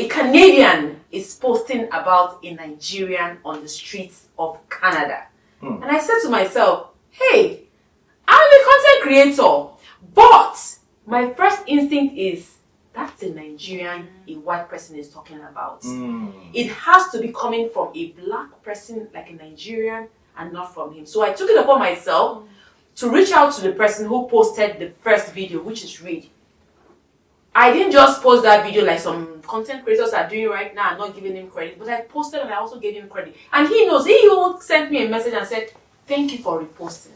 Canadian is posting about a Nigerian on the streets of Canada. And I said to myself, hey, I'm a content creator, but my first instinct is, that's a Nigerian a white person is talking about. It has to be coming from a black person, like a Nigerian, and not from him. So I took it upon myself to reach out to the person who posted the first video, which is Reed. I didn't just post that video like some content creators are doing right now. I'm not giving him credit, but I posted and I also gave him credit. And he knows. He even sent me a message and said, thank you for reposting.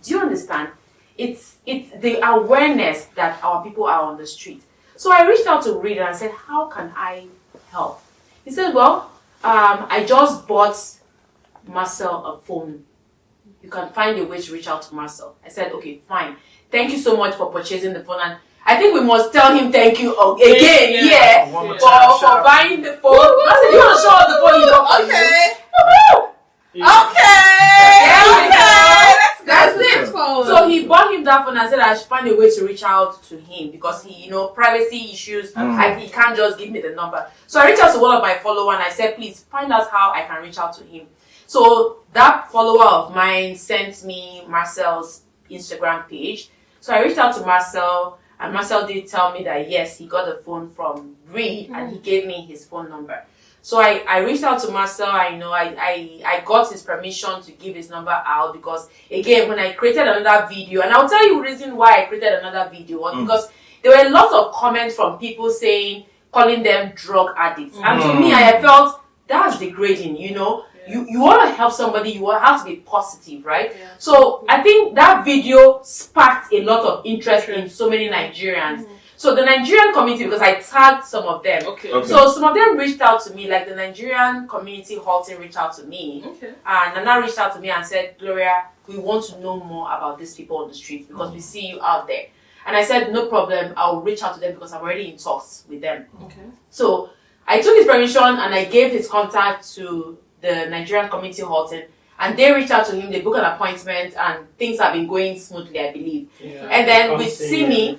Do you understand? It's the awareness that our people are on the street. So I reached out to Reed and I said, how can I help? He said, well, I just bought Marcel a phone. You can find a way to reach out to Marcel. I said, okay, fine. Thank you so much for purchasing the phone. And I think we must tell him thank you again, for buying the phone. Marcel, you want to show us the phone you got for you? Okay. That's it. So he bought him that phone and said I should find a way to reach out to him because he, privacy issues. He can't just give me the number. So I reached out to one of my followers and I said, please find out how I can reach out to him. So that follower of mine sent me Marcel's Instagram page. So I reached out to Marcel, and Marcel did tell me that yes, he got a phone from Reed and he gave me his phone number. So I reached out to Marcel. I got his permission to give his number out because, again, when I created another video, and I'll tell you the reason why I created another video was because there were lots of comments from people calling them drug addicts. And to me, I felt that's degrading, You want to help somebody, you have to be positive, right? Yeah. So I think that video sparked a lot of interest in so many Nigerians. So the Nigerian community, because I tagged some of them. Okay. So some of them reached out to me, like the Nigerian community Halton reached out to me. And Nana reached out to me and said, Gloria, we want to know more about these people on the street because we see you out there. And I said, no problem, I'll reach out to them because I'm already in talks with them. Okay. So I took his permission and I gave his contact to the Nigerian community Halton. And they reached out to him, they booked an appointment, and things have been going smoothly, I believe. Yeah. And then with Simi,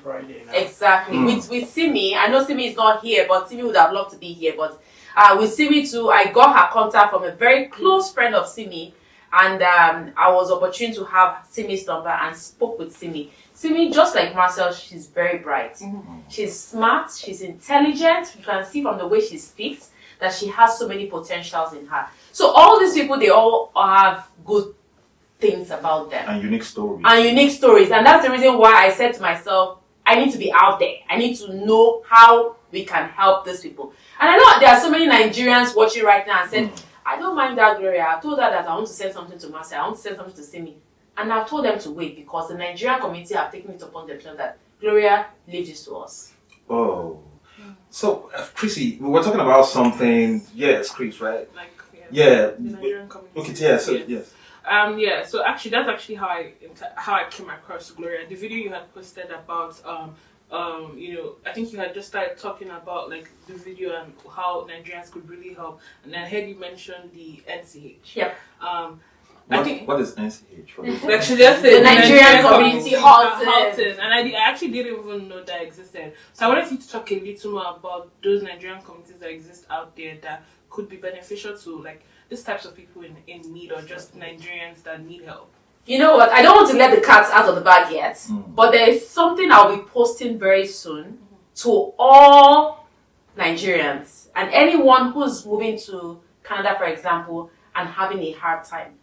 exactly, Mm. with Simi, I know Simi is not here, but Simi would have loved to be here. But with Simi too, I got her contact from a very close friend of Simi, and I was opportune to have Simi's number and spoke with Simi. Simi, just like Marcel, she's very bright. Mm-hmm. She's smart, she's intelligent. You can see from the way she speaks that she has so many potentials in her. So all these people, they all have good things about them. And unique stories. And unique stories. And that's the reason why I said to myself, I need to be out there. I need to know how we can help these people. And I know there are so many Nigerians watching right now and said, I don't mind that, Gloria. I told her that I want to send something to Marcel. I want to send something to Simi. And I've told them to wait because the Nigerian community have taken it upon themselves that, Gloria, leave this to us. Oh. So, Chrissy, we were talking about something. Yes, Chris, right? Like, Yeah. the Nigerian community. Okay, yeah, so, yes. Yeah, so actually that's actually how I came across Gloria. The video you had posted about I think you had just started talking about like the video and how Nigerians could really help, and I heard you mention the NCH. Yeah. I think What is NCH? For this? actually that's The Nigerian Community Halton. And I actually didn't even know that existed. So I wanted you to talk a little more about those Nigerian communities that exist out there that could be beneficial to like these types of people in need or just Nigerians that need help. You know what? I don't want to let the cat out of the bag yet, but there is something I'll be posting very soon to all Nigerians and anyone who's moving to Canada, for example, and having a hard time.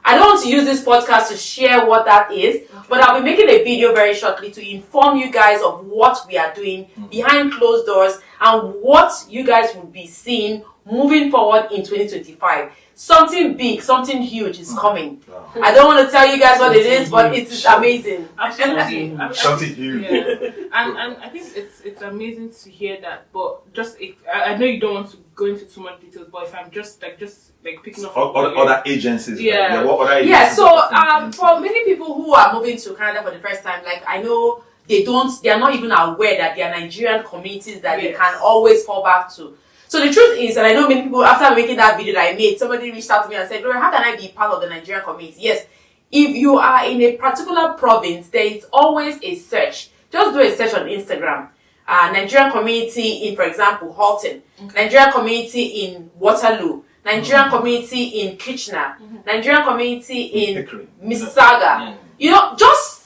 I don't want to use this podcast to share what that is, but I'll be making a video very shortly to inform you guys of what we are doing behind closed doors and what you guys will be seeing moving forward in 2025. Something big, something huge is coming. Wow. I don't want to tell you guys what it is, but it is amazing. Absolutely. Something huge. Yeah. And I think it's amazing to hear that. But just I know you don't want to go into too much details, but if I'm just picking up Other agencies. Yeah. Right? What other agencies? Yeah, so for many people who are moving to Canada for the first time, like I know they are not even aware that there are Nigerian communities that they can always fall back to. So the truth is, and I know many people, after making that video that I made, somebody reached out to me and said, Gloria, how can I be part of the Nigerian community? Yes, if you are in a particular province, there is always a search. Just do a search on Instagram. Nigerian community in, for example, Halton. Nigerian community in Waterloo. Nigerian community in Kitchener. Nigerian community in Mississauga. You know,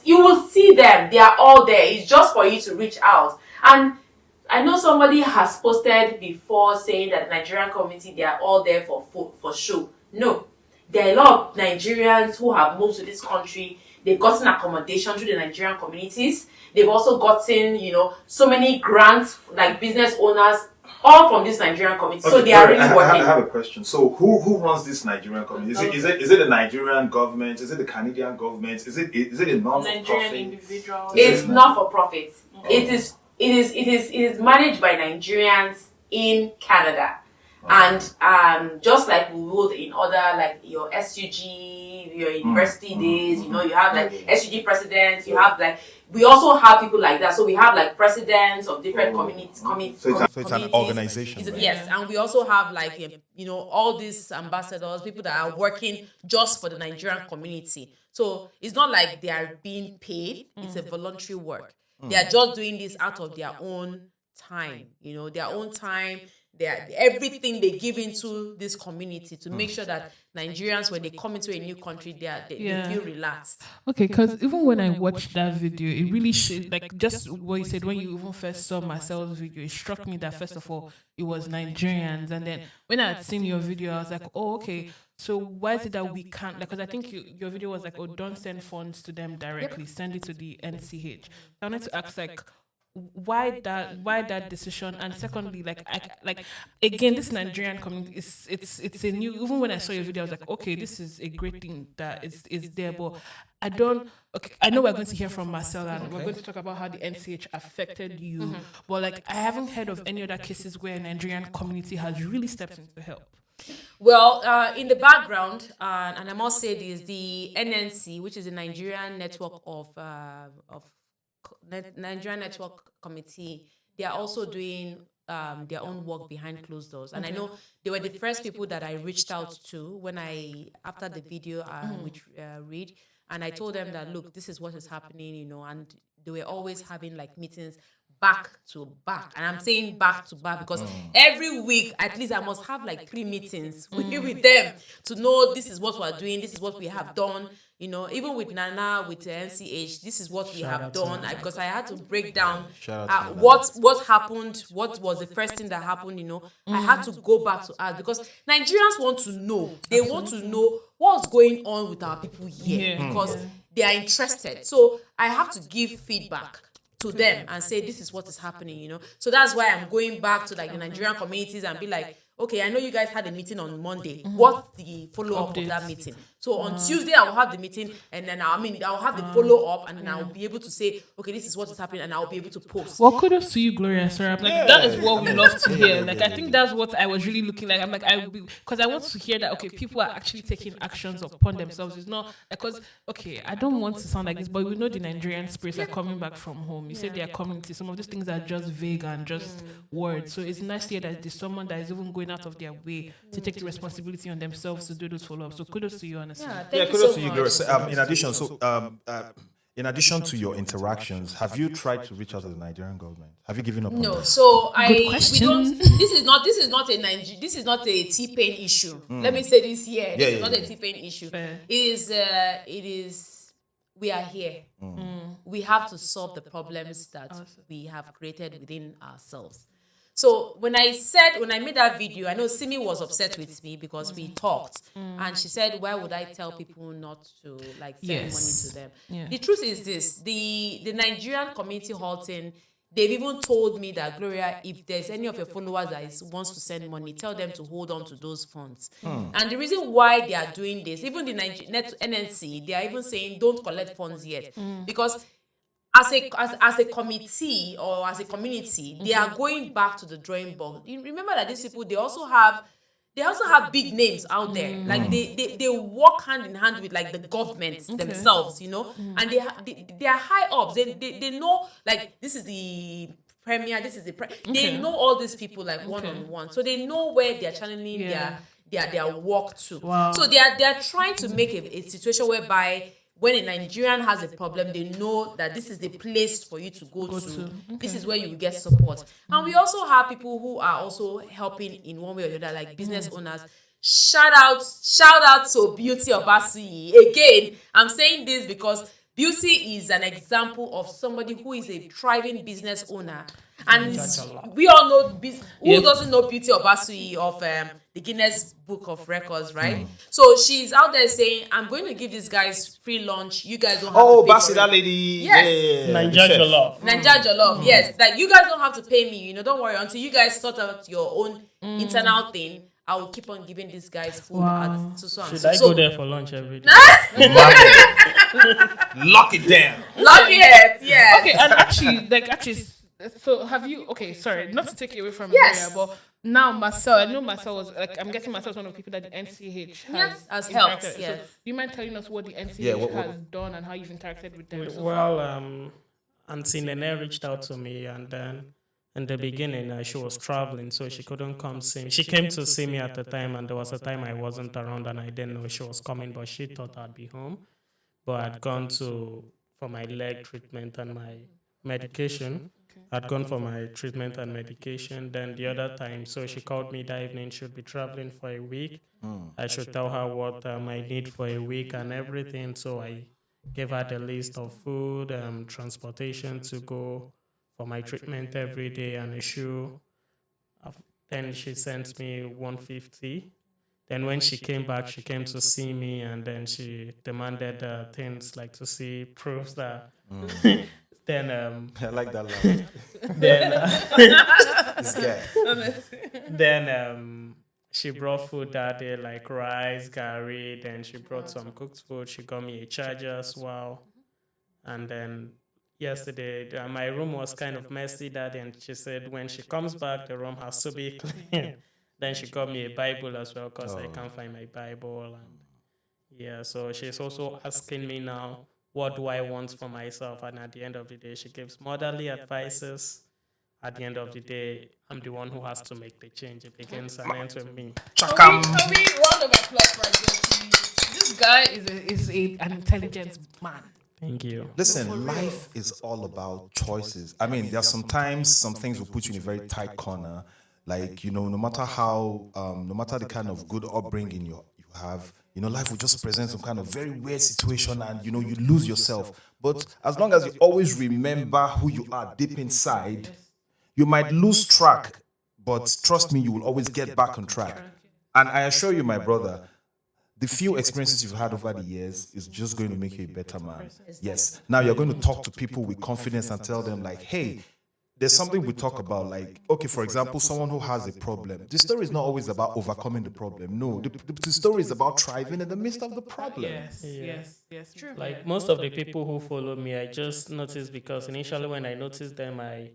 you will see them. They are all there. It's just for you to reach out. And I know somebody has posted before saying that the Nigerian community, they are all there for show. No. There are a lot of Nigerians who have moved to this country. They've gotten accommodation through the Nigerian communities. They've also gotten, so many grants, like business owners, all from this Nigerian community. Okay, so they are really working. I have a question. So who runs this Nigerian community? Is it the Nigerian government? Is it the Canadian government? Is it a non-for-profit? Nigerian individuals. It's not for profit. It is managed by Nigerians in Canada. And just like we would in other, like your SUG, your university days, you have like SUG presidents, you have like, we also have people like that. So we have like presidents of different communities. So it's an organization. Right? Yes, and we also have like, all these ambassadors, people that are working just for the Nigerian community. So it's not like they are being paid, it's a voluntary work. They are just doing this out of their own time, their own time. Everything they give into this community to make sure that Nigerians, when they come into a new country, they feel relaxed. Okay, because even when I watched that video, it really like just what you said when you even first saw Marcel's video, it struck me that first of all it was Nigerians, and then when I had seen your video, I was like, oh, okay. So why is it that we can't? Because I think your video was like, oh, don't send funds to them directly, send it to the NCH. I wanted to ask like, why that decision? And secondly, again, this Nigerian community it's a new. Even when I saw your video, I was like, okay, this is a great thing that is there, but I know we're going to hear from Marcel and we're going to talk about how the NCH affected you, but like I haven't heard of any other cases where a Nigerian community has really stepped in to help. Well, in the background, and I must say this, the NNC, which is the Nigerian Network of Nigerian Network Committee, they are also doing their own work behind closed doors. And I know they were the first people that I reached out to when after the video which read, and I told them that, look, this is what is happening, and they were always having like meetings back to back. And I'm saying back to back because every week, at least I must have like 3 meetings with them to know this is what we're doing, this is what we have done. Even with Nana, with the NCH, this is what we have done. Because I had to break down what happened, what was the first thing that happened. I had to go back to ask because Nigerians want to know. They want to know what's going on with our people here because they are interested. So I have to give feedback to them and say this is what is happening. So that's why I'm going back to like the Nigerian communities and be like, okay, I know you guys had a meeting on Monday. What's the follow-up of that meeting? So on Tuesday, I will have the meeting, and then I'll have the follow-up, and then I'll be able to say, okay, this is what is happening, and I'll be able to post. Well, kudos to you, Gloria. Sorry, I'm like, that is what we love to hear. Like, I think that's what I was really looking like. I'm like, because I want to hear that, okay, people are actually taking actions upon themselves. It's not, because, okay, I don't want to sound like this, but we know the Nigerian spirits are coming back from home. You said they are community. Some of these things are just vague and just words. So it's nice to hear that there's someone that is even going out of their way to take the responsibility on themselves to do those follow-ups. So kudos to you, honestly. Thank kudos you to you, Gloria. So, in addition to your interactions, have you tried to reach out to the Nigerian government? Have you given up on No, that? so we question. don't. This is not a T-Pain issue. Let me say this here. This is not a T-Pain issue. It is. We are here. We have to solve the problems that we have created within ourselves. So when I made that video, I know Simi was upset with me because we talked, and she said, "Why would I tell people not to like send money to them?" The truth is this: the Nigerian community hall thing. They've even told me that, Gloria, if there's any of your followers that wants to send money, tell them to hold on to those funds. And the reason why they are doing this, even the NNC, they are even saying don't collect funds yet because. As a committee or as a community, they are going back to the drawing board. You remember that these people, they also have big names out there. Like they work hand in hand with like the government themselves, and they are high ups. They know like this is the premier, this is the they know all these people like one-on-one, so they know where they are channeling their work to. Wow. So they are trying to make a situation whereby when a Nigerian has a problem, they know that this is the place for you to go to. Okay. This is where you will get support. And we also have people who are also helping in one way or the other, like business owners. Shout out to Beauty Obasuyi. Again, I'm saying this because Beauty is an example of somebody who is a thriving business owner. And we all know, who doesn't know Beauty Obasuyi of the Guinness Book of Records, right? So she's out there saying, I'm going to give these guys free lunch. You guys don't have to pay for it. that lady. Yes. Nigeria Jollof. Nigeria Jollof, yes. Like, you guys don't have to pay me, don't worry. Until you guys sort out your own internal thing, I will keep on giving these guys food. Should I go there for lunch every day? Lock it down. Lock it, yes. Okay, and actually, so have you? Okay, sorry, not to take you away from Yes. Gloria, but now Marcel, I know Marcel was like, I'm guessing Marcel was one of the people that the NCH has interacted. helped. So Yes. do you mind telling us what the NCH has done and how you've interacted with them? So far? Well, Auntie Nene reached out to me, and then in the beginning she was traveling, so she couldn't come see me. She came to see me at the time, and there was a time I wasn't around and I didn't know she was coming, but she thought I'd be home. But I'd gone for my leg treatment and my medication. I'd gone for my treatment and medication. Then the other time, so she called me that evening. She'd be traveling for a week. I should tell her what I need for a week and everything. So I gave her the list of food, transportation to go for my treatment every day, and a shoe. Then she sent me 150. Then when she came back, she came to see me, and then she demanded things like to see proofs that. Then I like that laugh. then This guy. then she brought food that day, like rice, gari. Then she brought some cooked food. She got me a charger as well. And then yesterday, my room was kind of messy that day, and she said when she comes back, the room has to be clean. Then she got me a Bible as well because I can't find my Bible. And yeah, so she's also asking me now, what do I want for myself? And at the end of the day, she gives motherly advices. At the end of the day, I'm the one who has to make the change. It begins and ends with me. Chakam. Round of applause for Agility. This guy is an intelligent man. Thank you. Listen, life is all about choices. I mean, there are sometimes some things will put you in a very tight corner. Like, no matter how, no matter the kind of good upbringing you have, life will just present some kind of very weird situation and, you lose yourself. But as long as you always remember who you are deep inside, you might lose track, but trust me, you will always get back on track. And I assure you, my brother, the few experiences you've had over the years is just going to make you a better man. Yes. Now you're going to talk to people with confidence and tell them like, hey, there's something we talk about. Like, okay, for example, someone who has a problem. The story is not always about overcoming the problem. No, the story is about thriving in the midst of the problem. Yes, true. Like most of the people who follow me, I just noticed because initially when I noticed them, I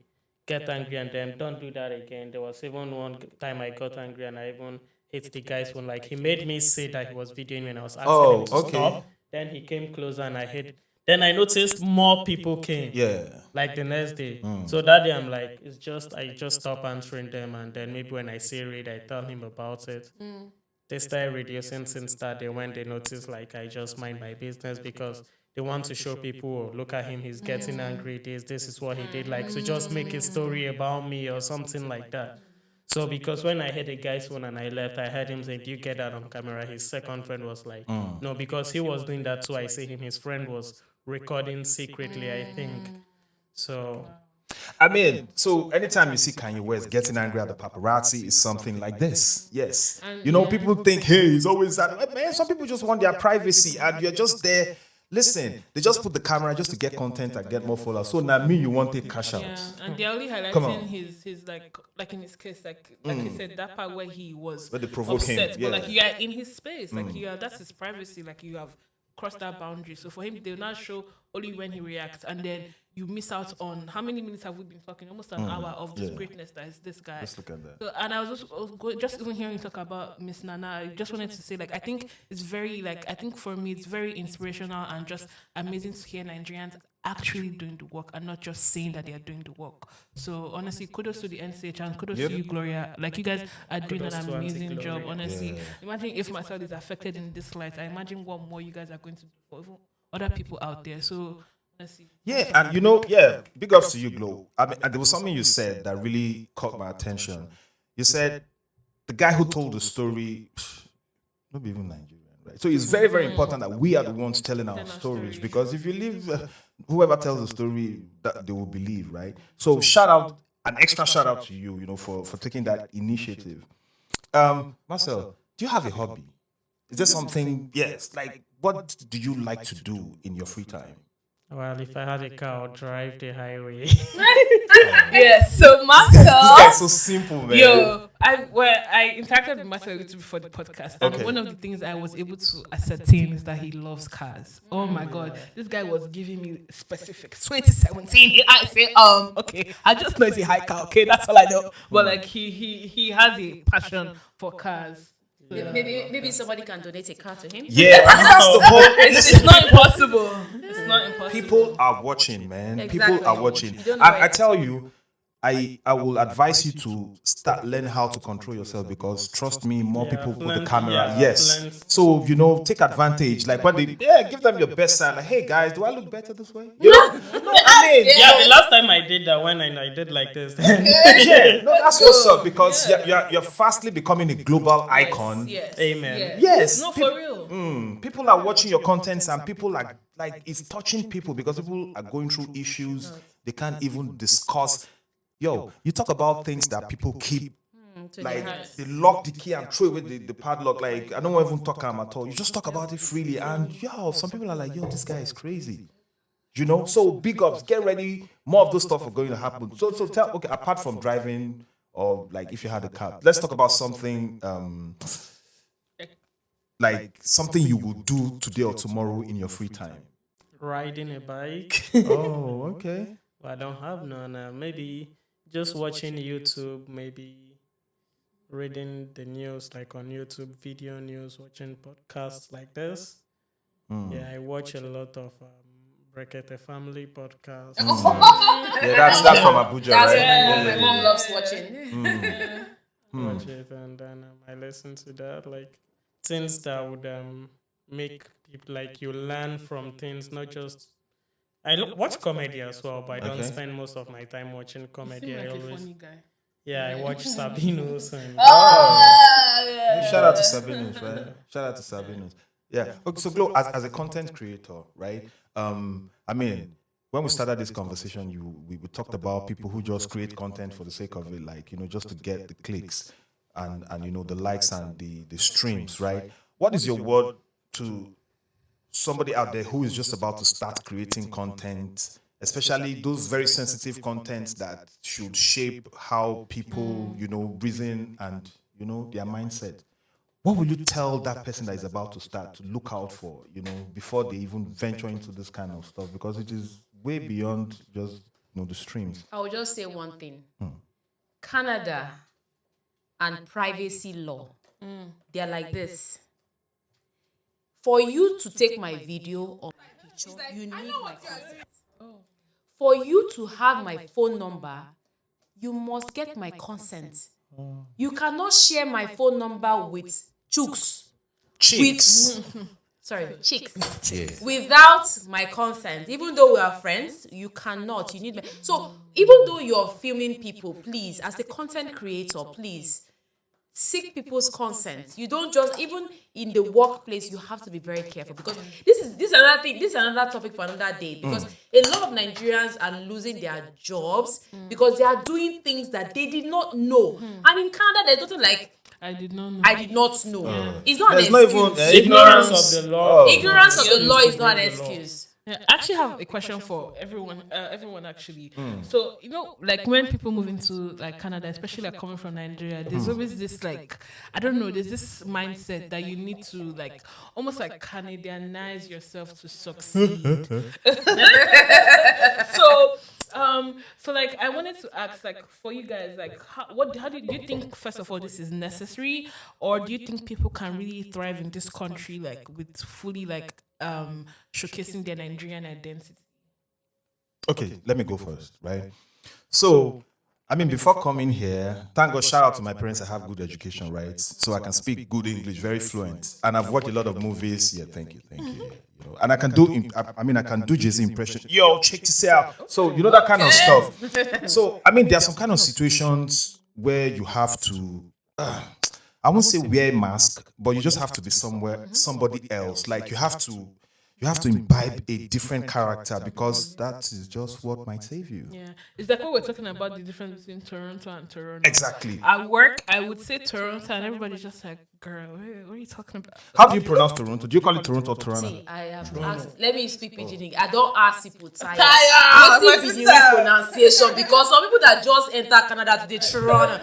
get angry and then don't do that again. There was even one time I got angry and I even hit the guy's phone. Like he made me say that he was videoing me and I was asking him to stop. Then he came closer and I hit. Then I noticed more people came. Yeah. Like the next day. So that day I'm like, I just stop answering them and then maybe when I see Reid, I tell him about it. They started reducing since that day when they noticed like I just mind my business because they want to show people, oh, look at him, he's getting angry, this is what he did. Like, so just make a story about me or something like that. So because when I hit the guy's phone and I left, I heard him say, do you get that on camera? His second friend was like, no, because he was doing that too. I see him, his friend was recording secretly, I think. So I mean, so anytime you see Kanye West getting angry at the paparazzi is something like this. Yes. People think, hey, he's always that. Man, some people just want their privacy and you're just there. Listen, they just put the camera just to get content and get more followers. So now you want to cash out. Yeah, and they're only highlighting his like in his case, like he said, that part where he was Where they provoke upset, him, but yeah. like you are in his space, like that's his privacy, like you have crossed that boundary. So for him, they'll not show only when he reacts, and then you miss out on how many minutes have we been talking? Almost an hour of this greatness that is this guy. Let's look at that. So, and I was just even hearing you talk about Miss Nana. I just wanted to say, like, I think it's very, I think for me, it's very inspirational and just amazing to hear Nigerians actually doing the work and not just saying that they are doing the work. So honestly, kudos to the NCH and kudos to you, Gloria. Like, you guys are doing an amazing job. Honestly, imagine if Marcel is affected in this light. I imagine what more you guys are going to do for even other people out there. So honestly, yeah, and big ups to you, Glo. I mean, and there was something you said that really caught my attention. You said the guy who told the story, not even Nigerian, right? So it's very, very important that we are the ones telling our stories, because if you leave, whoever tells the story, that they will believe, right? So an extra shout out to you, for taking that initiative. Marcel, do you have a hobby? Is there something? Yes, like what do you like to do in your free time? well, if I had a car, I'd drive the highway. yes. So Marcel, This guy's so simple, man. I interacted with Marcel a little before the podcast, and one of the things I was able to ascertain is that he loves cars. Oh my God, this guy was giving me specifics. 2017, I say, okay, I just know it's a high car. Okay, that's all I know. But like he has a passion for cars. Maybe somebody can donate a car to him. Yeah, I mean, that's the whole. It's not impossible. It's not impossible. People are watching, man. Exactly. People are watching. You And don't know I tell you, I will advise you to start learning how to control yourself, because trust me, more people put the camera. Yes. So, take advantage. Like when they give them your best side. Like, hey guys, do I look better this way? I mean, Yeah, the last time I did that, when I did like this. that's what's up, because you're fastly becoming a global icon. Yes. Amen. Yes. No, for real. People are watching your contents, and people are like it's touching people, because people are going through issues they can't even discuss. You talk about things that people keep, like they lock the key and throw away the padlock. Like, I don't even talk at all. You just talk about it freely, and some people are like, this guy is crazy. So big ups, get ready. More of those stuff are going to happen. So apart from driving, or like if you had a car, let's talk about something like something you will do today or tomorrow in your free time. Riding a bike. Oh, okay. Well, I don't have none. Maybe just watching YouTube, maybe reading the news, like on YouTube, video news, watching podcasts like this. Yeah, I watch a lot of Brekete Family Podcast. Yeah, that's from Abuja, That's right? what my mom loves watching. Watch it, and then I listen to that, like things that would make people, like, you learn from things, not just. Watch comedy as well, but I don't Okay. spend most of my time watching comedy. Seem I like a always, funny guy. I watch Sabinos and Shout out to Sabinus, right? Shout out to Sabinus. Yeah. Okay, so Glo, as a content creator, right? I mean, when we started this conversation, we talked about people who just create content for the sake of it, like, just to get the clicks and the likes and the streams, right? What is your word to somebody out there who is just about to start creating content, especially those very sensitive contents that should shape how people, reason and, their mindset? What will you tell that person that is about to start to look out for, before they even venture into this kind of stuff? Because it is way beyond just, the streams. I will just say one thing. Canada and privacy law, they're like this. For you to take my video or my picture, you need my consent. For you to have my phone number, you must get my consent. You cannot share my phone number with chicks. Chicks. Chicks. Without my consent. Even though we are friends, you cannot. You need my. So even though you're filming people, please, as the content creator, please seek people's consent. You don't just, even in the workplace, you have to be very careful, because this is another thing. This is another topic for another day, because a lot of Nigerians are losing their jobs because they are doing things that they did not know. And in Canada, there's nothing like I did not know. It's not There's an not excuse. even ignorance of the law. Ignorance of the law is not an excuse. Yeah, I actually have a question for everyone. Everyone actually. So like when people move into like Canada, especially like coming from Nigeria, there's always this like, I don't know, there's this mindset that you need to like almost like Canadianize yourself to succeed. So like I wanted to ask, like, for you guys, like how do you think, first of all, this is necessary, or do you think people can really thrive in this country like with fully like showcasing their Nigerian identity? Okay, let me go first, right? So, I mean, before coming here, thank God, shout out to my parents. I have good education, right? So I can speak good English, very fluent, and I've watched a lot of movies. Yeah, thank you. Yeah, and I can do. I can do Jay-Z impression. Yo, check this out. So that kind of stuff. So I mean, there are some kind of situations where you have to. I won't say wear a mask, but you just have to be somebody else. Like you have to imbibe a different character, because that is just what might save you. Yeah, it's like what we're talking about, the difference between Toronto and Toronto. Exactly. At work, I would say Toronto, and everybody's just like, "Girl, what are you talking about?" How do you pronounce Toronto? Do you call it Toronto or Toronto? See, I have asked. Let me speak pidgin. I don't ask people tired. My What's the sister. pronunciation? Because some people that just enter Canada today, Toronto.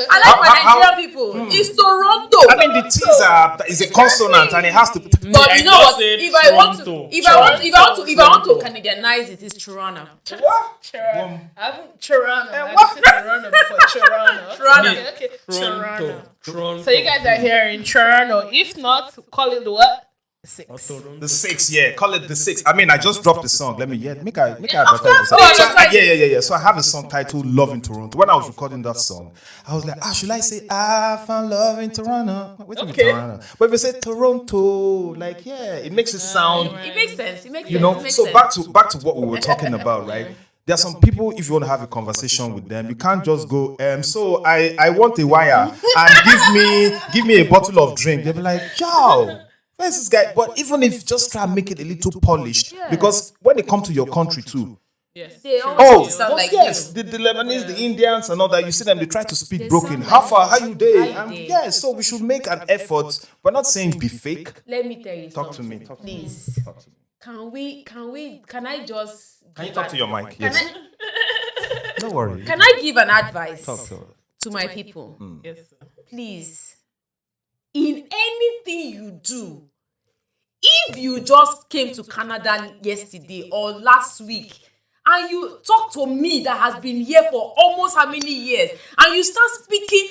I like my Nigerian people. It's Toronto. I mean, the T's is a consonant, and it has to. But you know what? If I want to Canadianize it, it's Toronto. I haven't Toronto. I've said Toronto before. Toronto. Okay. Toronto. So you guys are here in Toronto. If not, call it what? 6. The 6, yeah. Call it the 6. I mean, I just dropped the song. Let me make I course. Yeah. So I have a song titled "Love in Toronto." When I was recording that song, I was like, should I say I found love in Toronto? Wait a minute, Toronto. But if you say Toronto, like, yeah, it makes it sound. It makes sense. So back to what we were talking about, right? There are some people, if you want to have a conversation with them, you can't just go, so I want a wire and give me a bottle of drink. They'll be like, yo, where's this guy? But even if just try and make it a little polished, because when they come to your country too, Yes. They always sound like yes, you. the Lebanese, the Indians, and all that. You see them; they try to speak broken. How far? How you day? Yes. So we should make an effort. We're not saying be fake. Let me tell you Talk something. to me. Please. Can I just... Can you talk to your mic? Yes. Don't worry. Can I give an advice Talk to us. to my people? Yes. Please, in anything you do, if you just came to Canada yesterday or last week and you talk to me that has been here for almost how many years, and you start speaking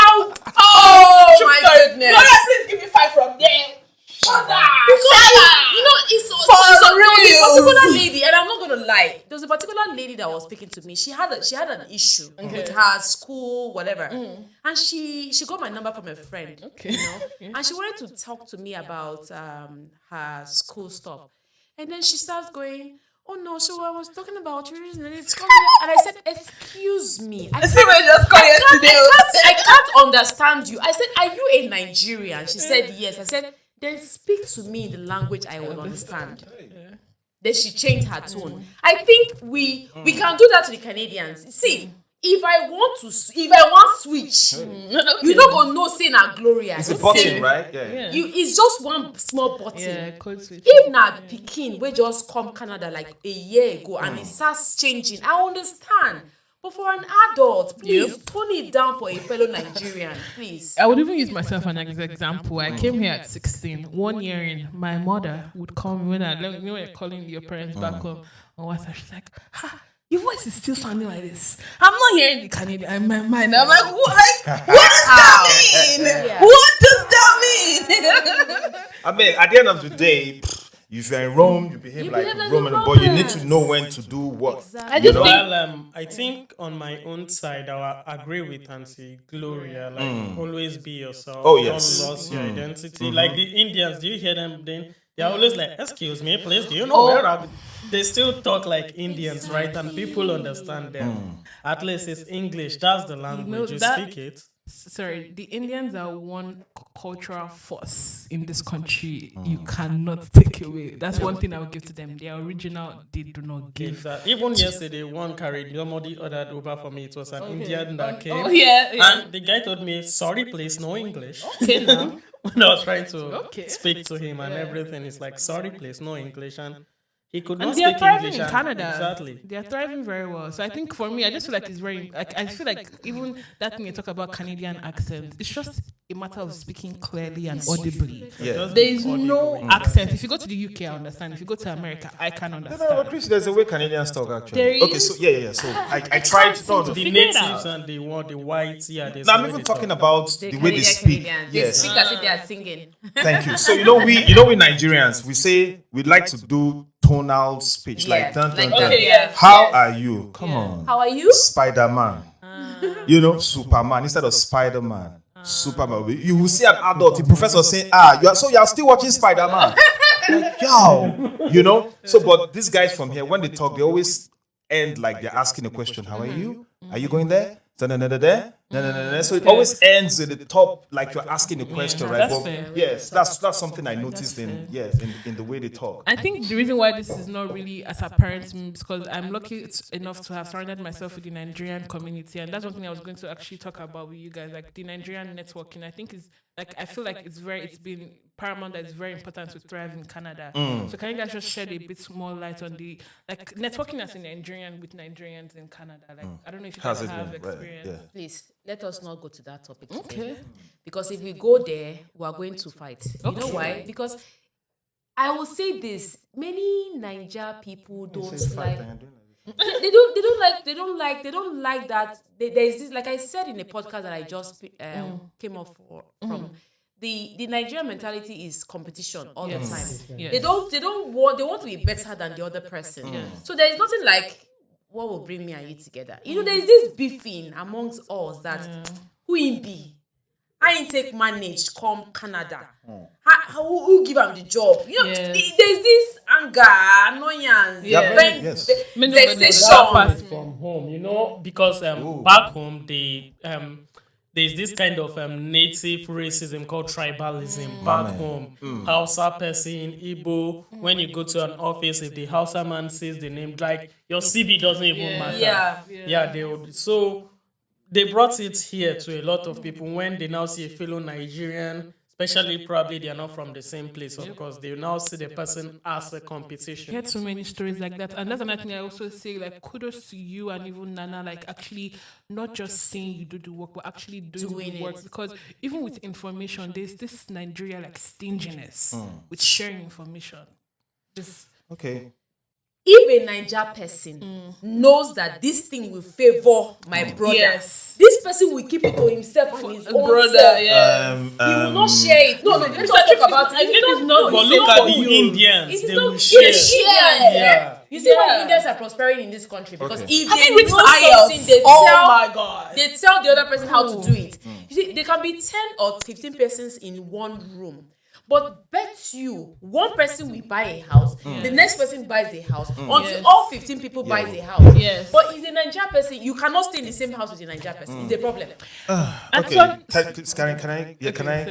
Out. Oh my goodness. Gloria, please give me 5 from there. Because it's there was a particular lady, and I'm not gonna lie. There was a particular lady that was speaking to me. She had an issue with her school, whatever, and she got my number from a friend. Okay. And she wanted to talk to me about her school stuff, and then she starts going, "Oh no, so I was talking about children and I said, excuse me, I can't understand you. I said, are you a Nigerian? She said yes. I said, then speak to me in the language I will understand. Then she changed her tone. I think we can do that to the Canadians. See, if I want switch, you don't go no say na Gloria. It's a button, right? Yeah. It's just one small button. Yeah, code switch. If na Pikin we just come Canada like a year ago and it starts changing, I understand. But for an adult, please tone it down for a fellow Nigerian, please. I would even use myself as an example. I came here at 16. 1 year in, my mother would call me when you're calling your parents back home on WhatsApp. She's like, your voice is still sounding like this. I'm not hearing the Canadian in my mind. I'm like, what does that mean? Yeah. What does that mean? I mean, at the end of the day, if you're in Rome, you behave like Roman, but you need to know when to do what. Exactly. I think on my own side, I agree with Auntie Gloria. Like, always be yourself. Oh, yes. Don't lose your identity. Like the Indians, do you hear them? They're always like, excuse me, please, do you know where I'm? They still talk like Indians, right? And people understand them. At least it's English. That's the language. You speak it. Sorry, the Indians are one cultural force in this country you cannot take away. That's one thing I will give to them. They are original, they do not give. Exactly. Even yesterday, one carried somebody ordered over for me. It was an Indian that came. Oh, yeah. And the guy told me, sorry, please, no English. Okay, now. When I was trying to speak to him and everything, it's like, sorry, please, no English. And he could not And they are speak thriving English. in Canada. Exactly. They are thriving very well. So I think for me, I just feel like it's very, like, I feel like even that thing you talk about Canadian accent, it's just a matter of speaking clearly and audibly. Yeah. There is no accent. If you go to the UK, I understand. If you go to America, I can No, understand. Chris, there's a way Canadians talk actually. There Okay, is? so yeah. So I tried to. The figure it natives out. and the whites, there's No, a I'm way even they talking talk. about the way they speak. Canadians. Yes. They speak as if they are singing. Thank you. So we Nigerians, we like to do tonal speech like dun, dun, dun. Okay, yeah. How are you? Come on. How are you? Spider-Man. Superman instead of Spider-Man. Superman. You will see an adult, the professor saying, you are still watching Spider-Man. Like, yo, So, but these guys from here, when they talk, they always end like they're asking a question. How are you? Are you going there? So it always ends at the top, like you're asking a question, right? That's But fair. yes, that's something I noticed in the way they talk. I think the reason why this is not really as apparent to me is because I'm lucky enough to have surrounded myself with the Nigerian community, and that's one thing I was going to actually talk about with you guys, like the Nigerian networking. I think is like I feel like it's been paramount that it's very important to thrive in Canada. So can you guys just shed a bit more light on the like networking as a Nigerian with Nigerians in Canada? Like I don't know if you guys How's it have been? Right, experience. yeah. Please, let us not go to that topic. today. Okay. Because if we go there, we are going to fight. You know why? Because I will say this: many Niger people don't like. They don't like that. There's this, like I said in a podcast that I just came off from. The Nigerian mentality is competition all the time. Yes. They want to be better than the other person. So there is nothing like what will bring me and you together. There is this beefing amongst us that who he be. I ain't take manage come Canada. Who give him the job? There's this anger, annoyance, vexation. From home, because back home there's this kind of native racism called tribalism back home. Hausa person, Igbo, when you go to an office, if the Hausa man says the name, like your CV doesn't even matter. They would. So they brought it here to a lot of people when they now see a fellow Nigerian, especially probably they are not from the same place, of course. They now see the person as a competition. I heard so many stories like that, and that's another thing I also say, like kudos to you and even Nana, like actually not just saying you do the work, but actually doing the work, because even with information, there's this Nigeria like stinginess with sharing information. Okay. if a Niger person knows that this thing will favor my brother, this person will keep it to himself and his own brother, self. he will not share it. No, let's not talk about it. But look at the Indians. They will share. You see why Indians are prospering in this country? Because if they with know IELTS? something, they my God. they tell the other person how to do it. You see, there can be 10 or 15 persons in one room. But bet you, one person will buy a house, the next person buys a house, until all 15 people buys a house. Yes. But if a Nigerian person, you cannot stay in the same house with a Nigerian person. It's a problem. Okay.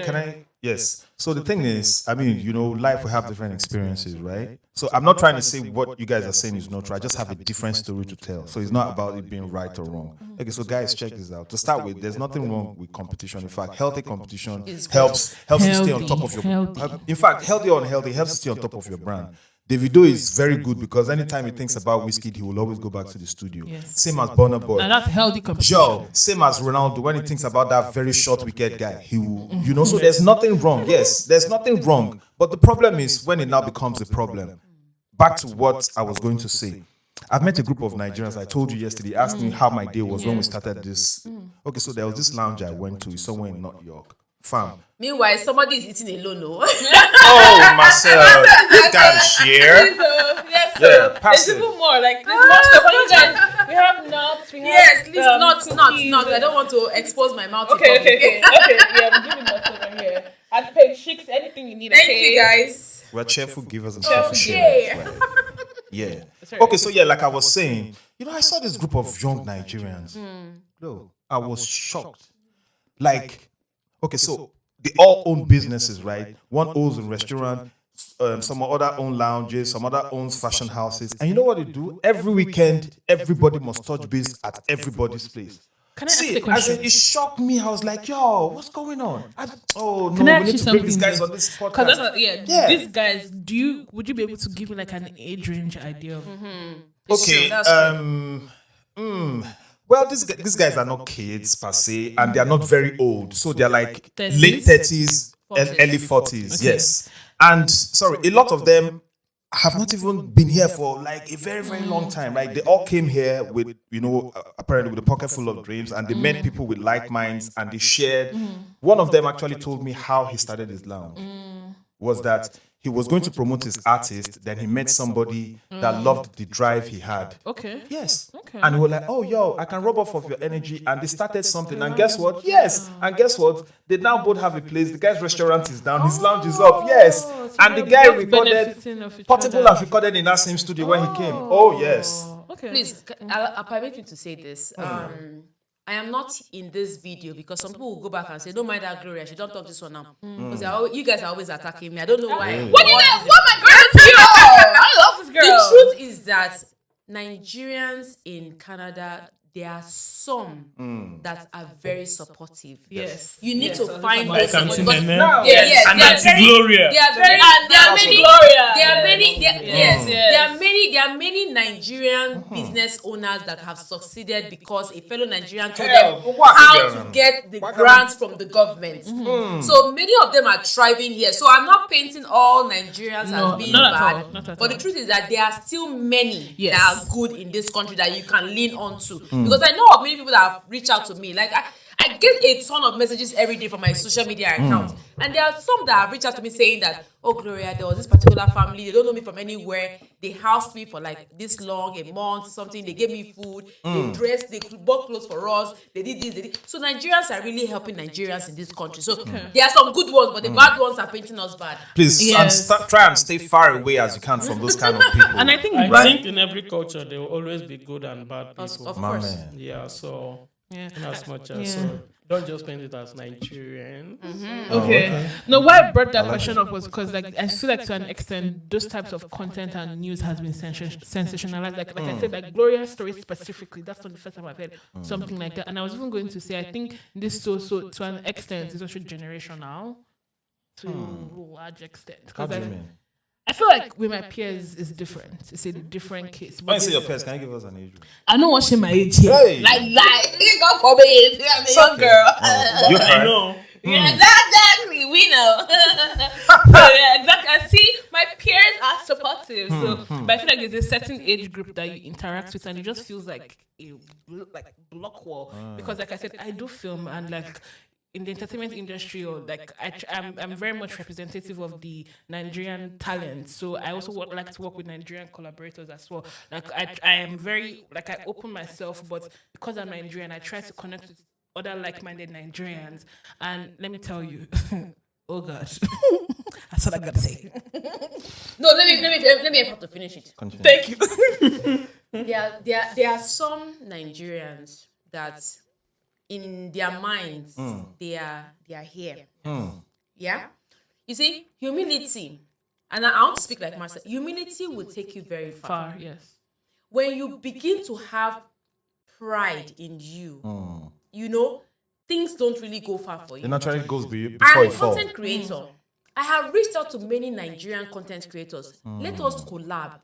Can I? Yes. So the thing is, I mean, life will have different experiences, right? So I'm not trying to say what you guys are saying is not true. I just have a different story to tell. So it's not about it being right or wrong. Okay, so guys, check this out. To start with, there's nothing wrong with competition. In fact, healthy competition helps you stay on top of your. In fact, healthy or unhealthy helps you stay on top of your brand. Davido is very good because anytime he thinks about Wizkid, he will always go back to the studio. Yes. Same as Burna Boy. And that's healthy competition. Joe, same as Ronaldo, when he thinks about that very short, wicked guy, he will, so there's nothing wrong. Yes, there's nothing wrong. But the problem is when it now becomes a problem. Back to what I was going to say. I've met a group of Nigerians. I told you yesterday, asked me how my day was when we started this. Okay, so there was this lounge I went to, somewhere in New York. Fam. Meanwhile, somebody is eating alone. No? Oh, Marcel, you can share. Yes, Yeah, pass there's it. even more. Like, there's more stuff. You guys, we have nuts. We have, Yes, please, nuts. cookies. I don't want to expose my mouth. Okay. Yeah, we're giving nuts over here. At PageSix, anything you need. Thank you, guys. We're cheerful givers and cheerful Okay. sharers. Right? Yeah. Okay, so yeah, like I was saying, I saw this group of young Nigerians. No, I was shocked. Like, okay, so they all own businesses, right? One owns a restaurant, some other own lounges, some other owns fashion houses. And you know what they do? Every weekend, everybody must touch base at everybody's place. Can I ask See, a question? it shocked me. I was like, yo, what's going on? Can I we ask need you to bring these something guys then? on this podcast. Because these guys, would you be able to give me like an age range idea of Okay. Well, these guys are not kids per se, and they are not very old. So they're like 30s? late 30s and early 40s. Okay. Yes. And sorry, a lot of them have not even been here for like a very, very long time. Like they all came here with, apparently with a pocket full of dreams, and they met people with like minds, and they shared. One of them actually told me how he started his lounge. Was that he was going to promote his artist, then he met somebody that loved the drive he had. Okay. Yes. Okay. And we were like, oh, yo, I can rub off of your energy. And they started something. And guess what? Yes. And guess what? They now both have a place. The guy's restaurant is down. His lounge is up. Yes. So And the they're guy both recorded, benefiting of each Portable other. has recorded in that same studio when he came. Oh, yes. Okay. Please, I'll permit you to say this. I am not in this video because some people will go back and say, don't mind that Gloria, she don't talk this one now. Because you guys are always attacking me. I don't know why. What my girl do? I love this girl. The truth is that Nigerians in Canada, there are some that are very supportive. Yes. You need to Yes. find Like those Auntie because- Nene. Yes, And they are Auntie very- Gloria. They are very. And There are Auntie many. Gloria. There are many. Yes. There are many Nigerian business owners that have succeeded because a fellow Nigerian told them how to get the grants from the government. So many of them are thriving here. So I'm not painting all Nigerians No, as being not at bad. all, not at But the all. truth is that there are still many Yes. that are good in this country that you can lean on to. Because I know of many people that have reached out to me. Like I get a ton of messages every day from my social media account. And there are some that have reached out to me saying that, oh, Gloria, there was this particular family. They don't know me from anywhere. They housed me for like this long, a month, something. They gave me food. They dressed, they bought clothes for us. They did this, they did. So Nigerians are really helping Nigerians in this country. So there are some good ones, but the bad ones are painting us bad. Please Yes. try and stay far away as you can from those kind of people. And I think I think in every culture there will always be good and bad people. Of My course. man. Yeah, so Yeah. in as much as Yeah. so don't just paint it as Nigerian. Okay. No, why I brought that question up was because, like, I feel like to an extent, those types of content and news has been sensationalized. Like I said, like Gloria's story specifically. That's not the first time I've heard something like that. And I was even going to say, I think this so to an extent is also generational, to a large extent. How Because do you mean? I feel like with my peers is different. It's a different case. When you But say your this- pets, can you give us an age? I don't want to share my age here. Hey. Like, God forbid, I'm a young girl. You I heard? know. Yeah, exactly. We know. Yeah, exactly. I see my peers are supportive. So, but I feel like there's a certain age group that you interact with, and it just feels like a block wall. Because, like I said, I do film, and like in the entertainment industry, or like I'm very much representative of the Nigerian talent. So I also like to work with Nigerian collaborators as well. Like I am very like I open myself, but because I'm Nigerian, I try to connect with other like-minded Nigerians. And let me tell you, oh gosh, that's what I gotta say. No, let me help to finish it. Continue. Thank you. There are some Nigerians that in their minds they are here. Yeah, you see, humility, and I want to speak like Marcel. Humility will take you very far. Far, yes. When you begin to have pride in you, you know, things don't really go far for you. It naturally goes before I'm it a falls. content creator. I have reached out to many Nigerian content creators. Let us collab.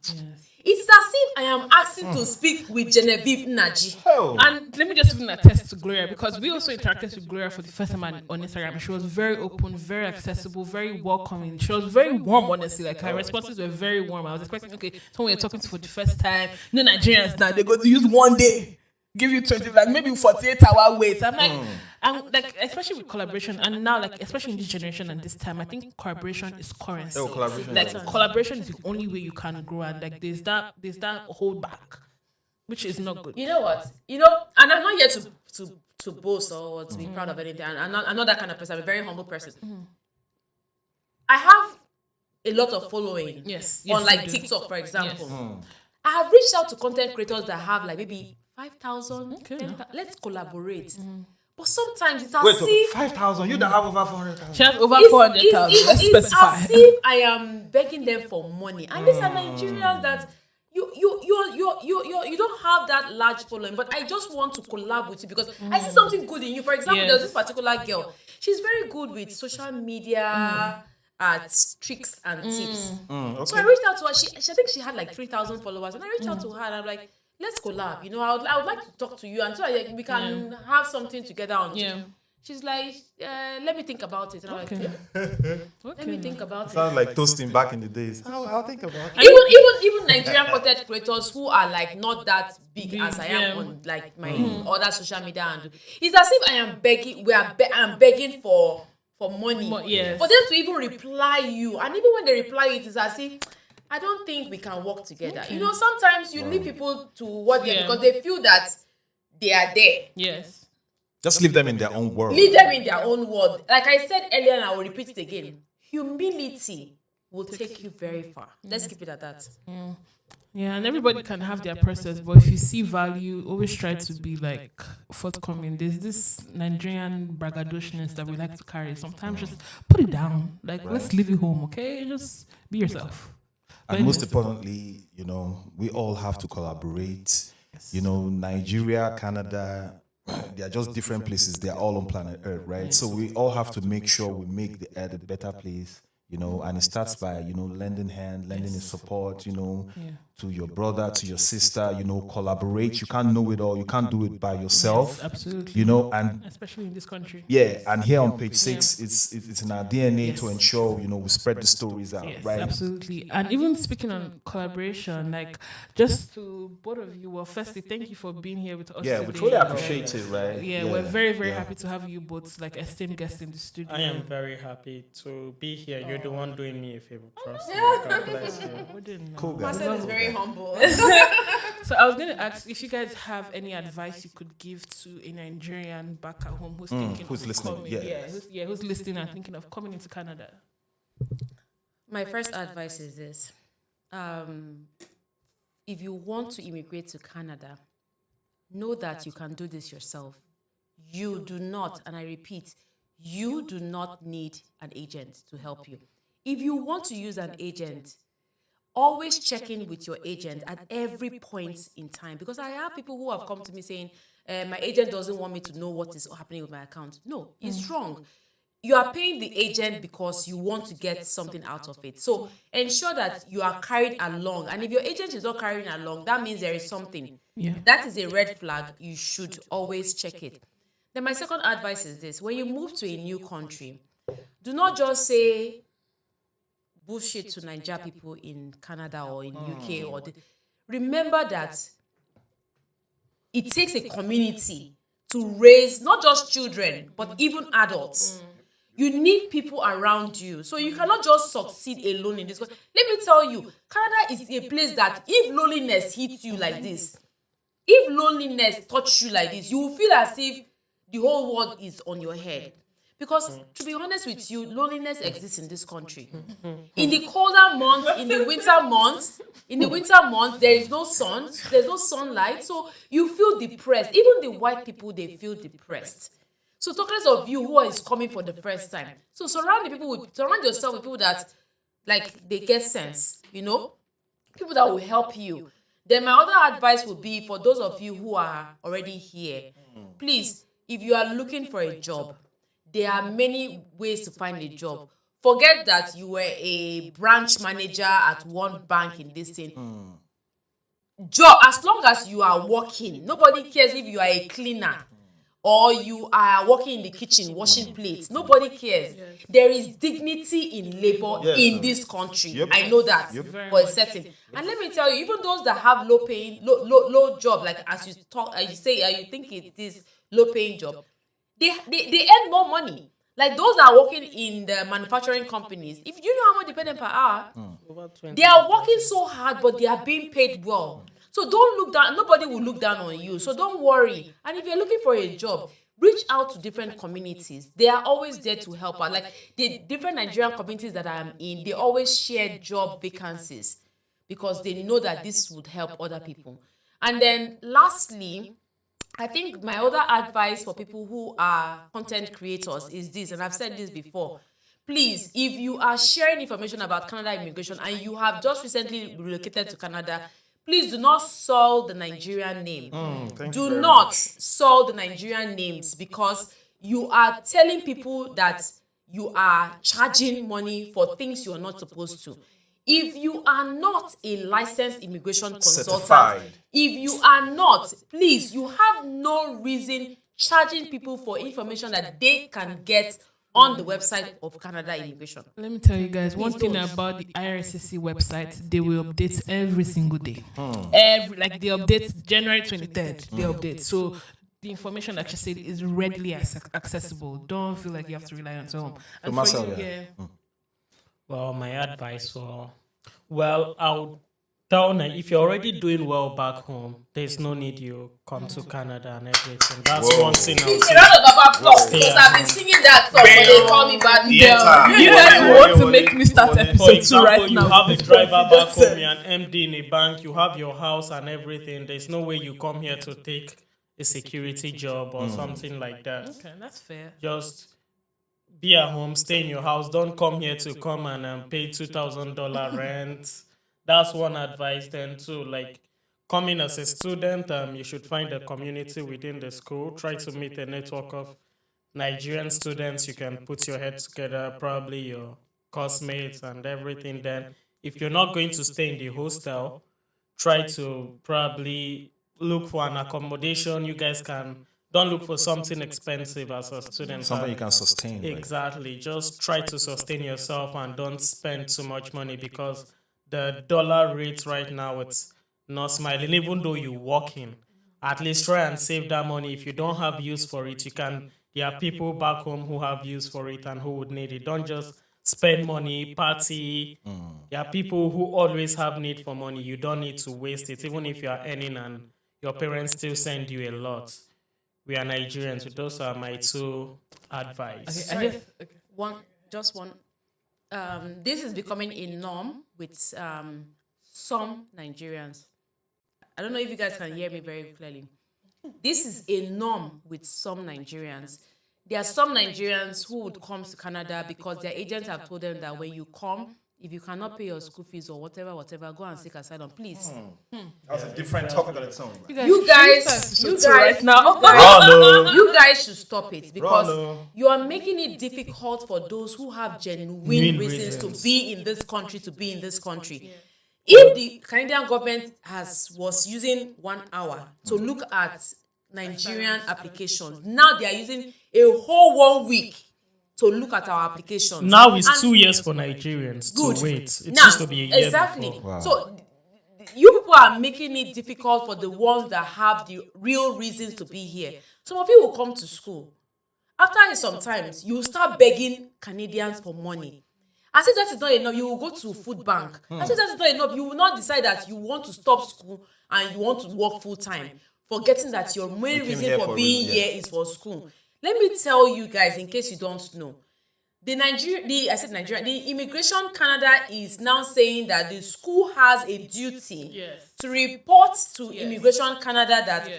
It is as if I am asking to speak with Genevieve Naji. Oh. And let me just even attest to Gloria, because we also interacted with Gloria for the first time on Instagram. She was very open, very accessible, very welcoming. She was very warm, honestly. Like her responses were very warm. I was expecting, okay, someone you're talking to for the first time. You know, Nigerians now, they go to use one day. Give you 20, like maybe 48-hour wait. I'm like, especially with collaboration, and now, like, especially in this generation and this time, I think collaboration is currency. Collaboration. Like, collaboration is the only way you can grow, and like, there's that hold back, which is not good. You know what? You know, and I'm not here to boast or to be proud of anything. I'm not that kind of person. I'm a very humble person. I have a lot of following. Yes, on like you do. TikTok, for example. Yes. I have reached out to content creators that have like maybe 5,000. Okay. 10,000. Let's collaborate. But sometimes it's as Wait, so if 5,000? You don't have over 400,000. She has over it's 400,000. Let's as specify. if I am begging them for money. And these are Nigerians that you don't have that large following, but I just want to collab with you because I see something good in you. For example, there's this particular girl. She's very good with social media tricks and tips. Okay. So I reached out to her. I think she had like 3,000 followers, and I reached out to her and I'm like, let's collab. You know, I would like to talk to you and so we can have something together on. Yeah. She's like, let me think about it. And I'm like, let me think about it. Sounds like toasting back in the days. I'll think about it. Even Nigerian content creators who are like not that big as I am on like my other social media, and it's as if I am begging. I'm begging for money. Yes. For them to even reply you, and even when they reply, it is as if I don't think we can work together. You know, sometimes you leave people to what they because they feel that they are there. Yes. Just leave them in their own world. Leave them in their own world. Like I said earlier, and I will repeat it again. Humility will take you very far. Let's keep it at that. Yeah, and everybody can have their process, but if you see value, always try to be like forthcoming. There's this Nigerian braggadociousness that we like to carry. Sometimes just put it down. Like, let's leave it home, okay? Just be yourself. And most importantly, you know, we all have to collaborate. You know, Nigeria, Canada, they are just different places. They are all on planet Earth, right? So we all have to make sure we make the Earth a better place, you know, and it starts by, you know, lending in support, you know, to your brother, to your sister, you know, collaborate. You can't know it all. You can't do it by yourself. Yes, absolutely. You know, and especially in this country. yeah, and here on PageSix, it's in our DNA to ensure, you know, we spread the stories out, Yes, right? absolutely. And even speaking on collaboration, like just to both of you, well, firstly, thank you for being here with us. Yeah, we today. truly appreciate it, right? Yeah, we're very, very happy to have you both like esteemed guests in the studio. I am very happy to be here. You're the one doing me a favor. Trust me. God bless you. We didn't know. Cool, guys. Marcel is very humble. So I was going to ask if you guys have any advice you could give to a Nigerian back at home who's thinking who's of listening, coming, who's listening and thinking of coming into Canada. My first advice is this. If you want to immigrate to Canada, know that you can do this yourself. You do not, and I repeat, you do not need an agent to help you. If you want to use an agent, always check in with your agent at every point in time. Because I have people who have come to me saying, my agent doesn't want me to know what is happening with my account. No, it's wrong. You are paying the agent because you want to get something out of it. So ensure that you are carried along. And if your agent is not carrying along, that means there is something. Yeah. That is a red flag. You should always check it. Then my second advice is this: when you move to a new country, do not just say bullshit to Nigeria people in Canada or in UK remember that it takes a community to raise not just children but even adults. You need people around you, so you cannot just succeed alone in this. Let me tell you, Canada is a place that if loneliness hits you like this, if loneliness touches you like this, you will feel as if the whole world is on your head. Because to be honest with you, loneliness exists in this country. In the colder months, in the winter months, there is no sun, there's no sunlight, so you feel depressed. Even the white people, they feel depressed. So talk less of you who is coming for the first time. So surround yourself with people that like they get sense, people that will help you. Then my other advice would be for those of you who are already here, please, if you are looking for a job, there are many ways to find a job. Forget that you were a branch manager at one bank in this thing. Job, as long as you are working, nobody cares if you are a cleaner or you are working in the kitchen washing plates. Nobody cares. Yes. There is dignity in labor in this country. Yep. I know that for a certain. And let me tell you, even those that have low job, like as you think it is low paying job, they earn more money. Like those that are working in the manufacturing companies, if you know how much they pay them per hour, they are working so hard, but they are being paid well. So don't look down. Nobody will look down on you. So don't worry. And if you're looking for a job, reach out to different communities. They are always there to help out. Like the different Nigerian communities that I'm in, they always share job vacancies because they know that this would help other people. And then lastly, I think my other advice for people who are content creators is this, and I've said this before. Please, if you are sharing information about Canada immigration and you have just recently relocated to Canada, please do not soil the Nigerian name. Do not soil the Nigerian names because you are telling people that you are charging money for things you are not supposed to. If you are not a licensed immigration consultant, certified. If you are not, please, you have no reason charging people for information that they can get on the website of Canada Immigration. Let me tell you guys, one thing about the IRCC website, they will update every single day. They update January 23rd, they update. So the information that you said is readily accessible. Don't feel like you have to rely on someone. And Marcel, well, my advice I would tell if you're already doing well back home, there's no need you come to Canada and everything. That's one thing I would say. Because I've been singing that song, but they call me bad girl. You guys want to make me start episode 2 right now. You have a driver back home, you're an MD in a bank, you have your house and everything. There's no way you come here to take a security job or something like that. Okay, that's fair. Just be at home, stay in your house. Don't come here to come and pay $2,000 rent. That's one advice. Then too, like coming as a student, you should find a community within the school. Try to meet a network of Nigerian students. You can put your head together, probably your classmates and everything. Then, if you're not going to stay in the hostel, try to probably look for an accommodation. You guys don't look for something expensive as a student. Something you can sustain. Exactly. Right? Just try to sustain yourself and don't spend too much money because the dollar rate right now, it's not smiling. Even though you're working, at least try and save that money. If you don't have use for it, there are people back home who have use for it and who would need it. Don't just spend money, party. There are people who always have need for money. You don't need to waste it, even if you are earning and your parents still send you a lot. We are Nigerians. Those are my two advice. Okay, one. This is becoming a norm with some Nigerians. I don't know if you guys can hear me very clearly. This is a norm with some Nigerians. There are some Nigerians who would come to Canada because their agents have told them that when you come, if you cannot pay your school fees or whatever, go and seek asylum, please. That's a different topic on its own. You guys right now. You guys should stop it because you are making it difficult for those who have genuine reasons to be in this country, If the Canadian government was using 1 hour to look at Nigerian applications. Now they are using a whole 1 week to look at our applications. Now it's 2 years for Nigerians to wait. It used to be a year exactly. before. Wow. So you people are making it difficult for the ones that have the real reasons to be here. Some of you will come to school. After sometimes, you will start begging Canadians for money. As if that is not enough, you will go to food bank. As if that is not enough, you will not decide that you want to stop school and you want to work full time, forgetting that your main reason for being here is for school. Let me tell you guys, in case you don't know, the Immigration Canada is now saying that the school has a duty to report to Immigration Canada that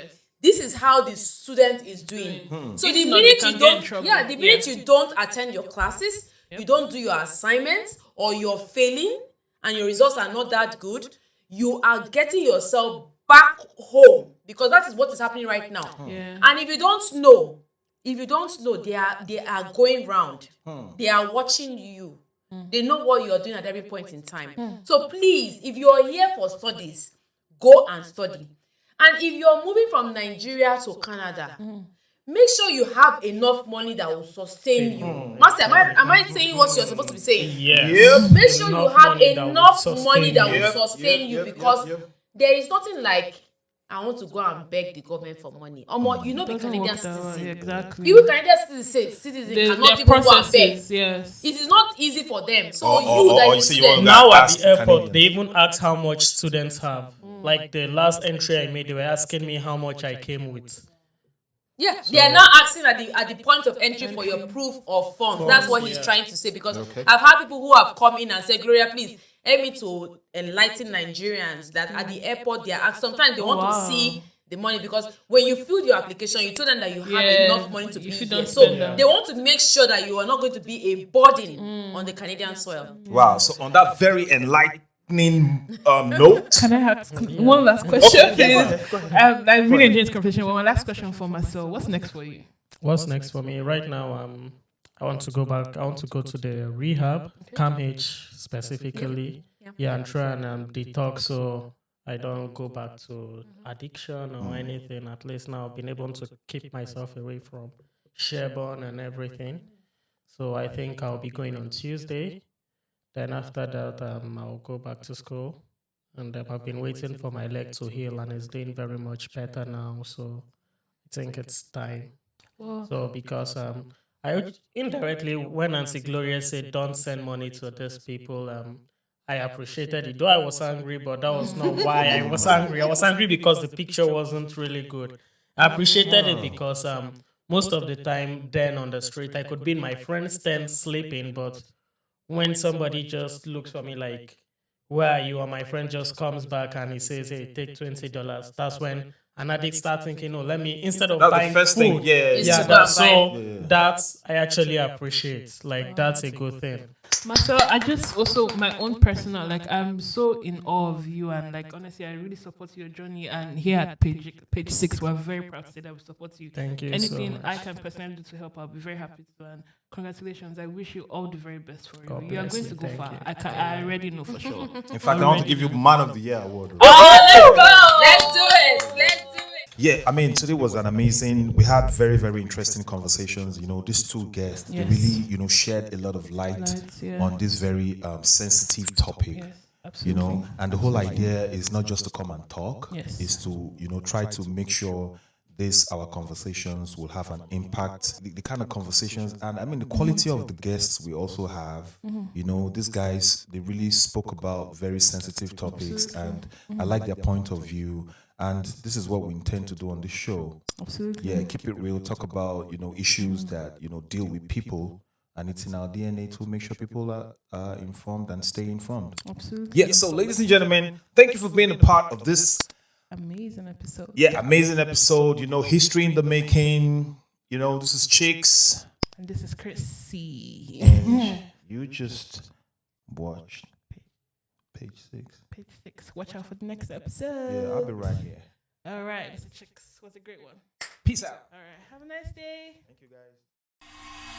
this is how the student is doing. So the minute you don't attend your classes, you don't do your assignments, or you're failing and your results are not that good, you are getting yourself back home, because that is what is happening right now. And if you don't know, they are going round. They are watching you. They know what you are doing at every point in time. So please, if you are here for studies, go and study. And if you're moving from Nigeria to Canada, make sure you have enough money that will sustain you. Marcel, am I saying what you're supposed to be saying? Yes. Make sure you have enough money that will sustain you, because there is nothing like, I want to go and beg the government for money. You know, the Canadian citizen. Exactly. You Canadian citizen cannot even go and beg. Yes. It is not easy for them. So now at the airport, they even ask how much students have. Like the last entry I made, they were asking me how much I came with. Yeah, they are now asking at the point of entry for your proof of funds. That's what he's trying to say, because I've had people who have come in and said, Gloria, please help me to enlighten Nigerians that at the airport they are asked. Sometimes they want to see the money, because when you filled your application, you told them that you have enough money to be here. So they want to make sure that you are not going to be a burden on the Canadian soil. Wow. So on that very enlightening note, Can I have one last question, please? I really enjoyed this conversation. One last question for Marcel. What's next for you? What's next for me? Right now, I want to go back. I want to go to the rehab, CAMH specifically. And try and detox, so I don't go back to addiction or anything. At least now I've been able to keep myself away from Sherborne and everything. So I think I'll be going on Tuesday. Then after that, I'll go back to school. And I've been waiting for my leg to heal, and it's doing very much better now. So I think it's time. So because I indirectly, when Nancy Gloria said, don't send money to these people, I appreciated it. Though I was angry, but that was not why I was angry. I was angry because the picture wasn't really good. I appreciated it because most of the time then on the street, I could be in my friend's tent sleeping, but when somebody just looks for me like, where are you? And my friend just comes back and he says, hey, take $20. That's when an addict starts thinking, oh, let me, instead of buying the first food. thing. That's, I actually appreciate. Like, that's a good thing. Marcel, I just also, my own personal, like, I'm so in awe of you, and like, honestly, I really support your journey, and here at PageSix, we're very proud to say that we support you. Thank you. Anything so I can personally do to help, I'll be very happy to, and congratulations. I wish you all the very best for you. God You are bless going you. to go Thank far. you. I already know for sure. In fact, I want to give you Man of the Year award. Oh, let's go! Let's do it! Let's do it! Yeah, I mean, today was an amazing. We had very, very interesting conversations. You know, these two guests, they really, shed a lot of light on this very sensitive topic. Yes, absolutely. And the whole idea is not just to come and talk, Yes. is to, try to make sure our conversations will have an impact. The kind of conversations, and I mean, the quality of the guests we also have. These guys, they really spoke about very sensitive topics, and I like their point of view. And this is what we intend to do on this show. Absolutely. Yeah, keep it real. Talk about, issues that, deal with people. And it's in our DNA to make sure people are informed and stay informed. Absolutely. Yeah, so ladies and gentlemen, thank you for being a part of this amazing episode. Yeah, amazing episode. History in the making. This is Chicks. And this is Chrissy. And you just watched PageSix. PageSix. Watch out for the next episode. Yeah, I'll be right here. All right, Mr. Chicks was a great one. Peace out. All right, have a nice day. Thank you, guys.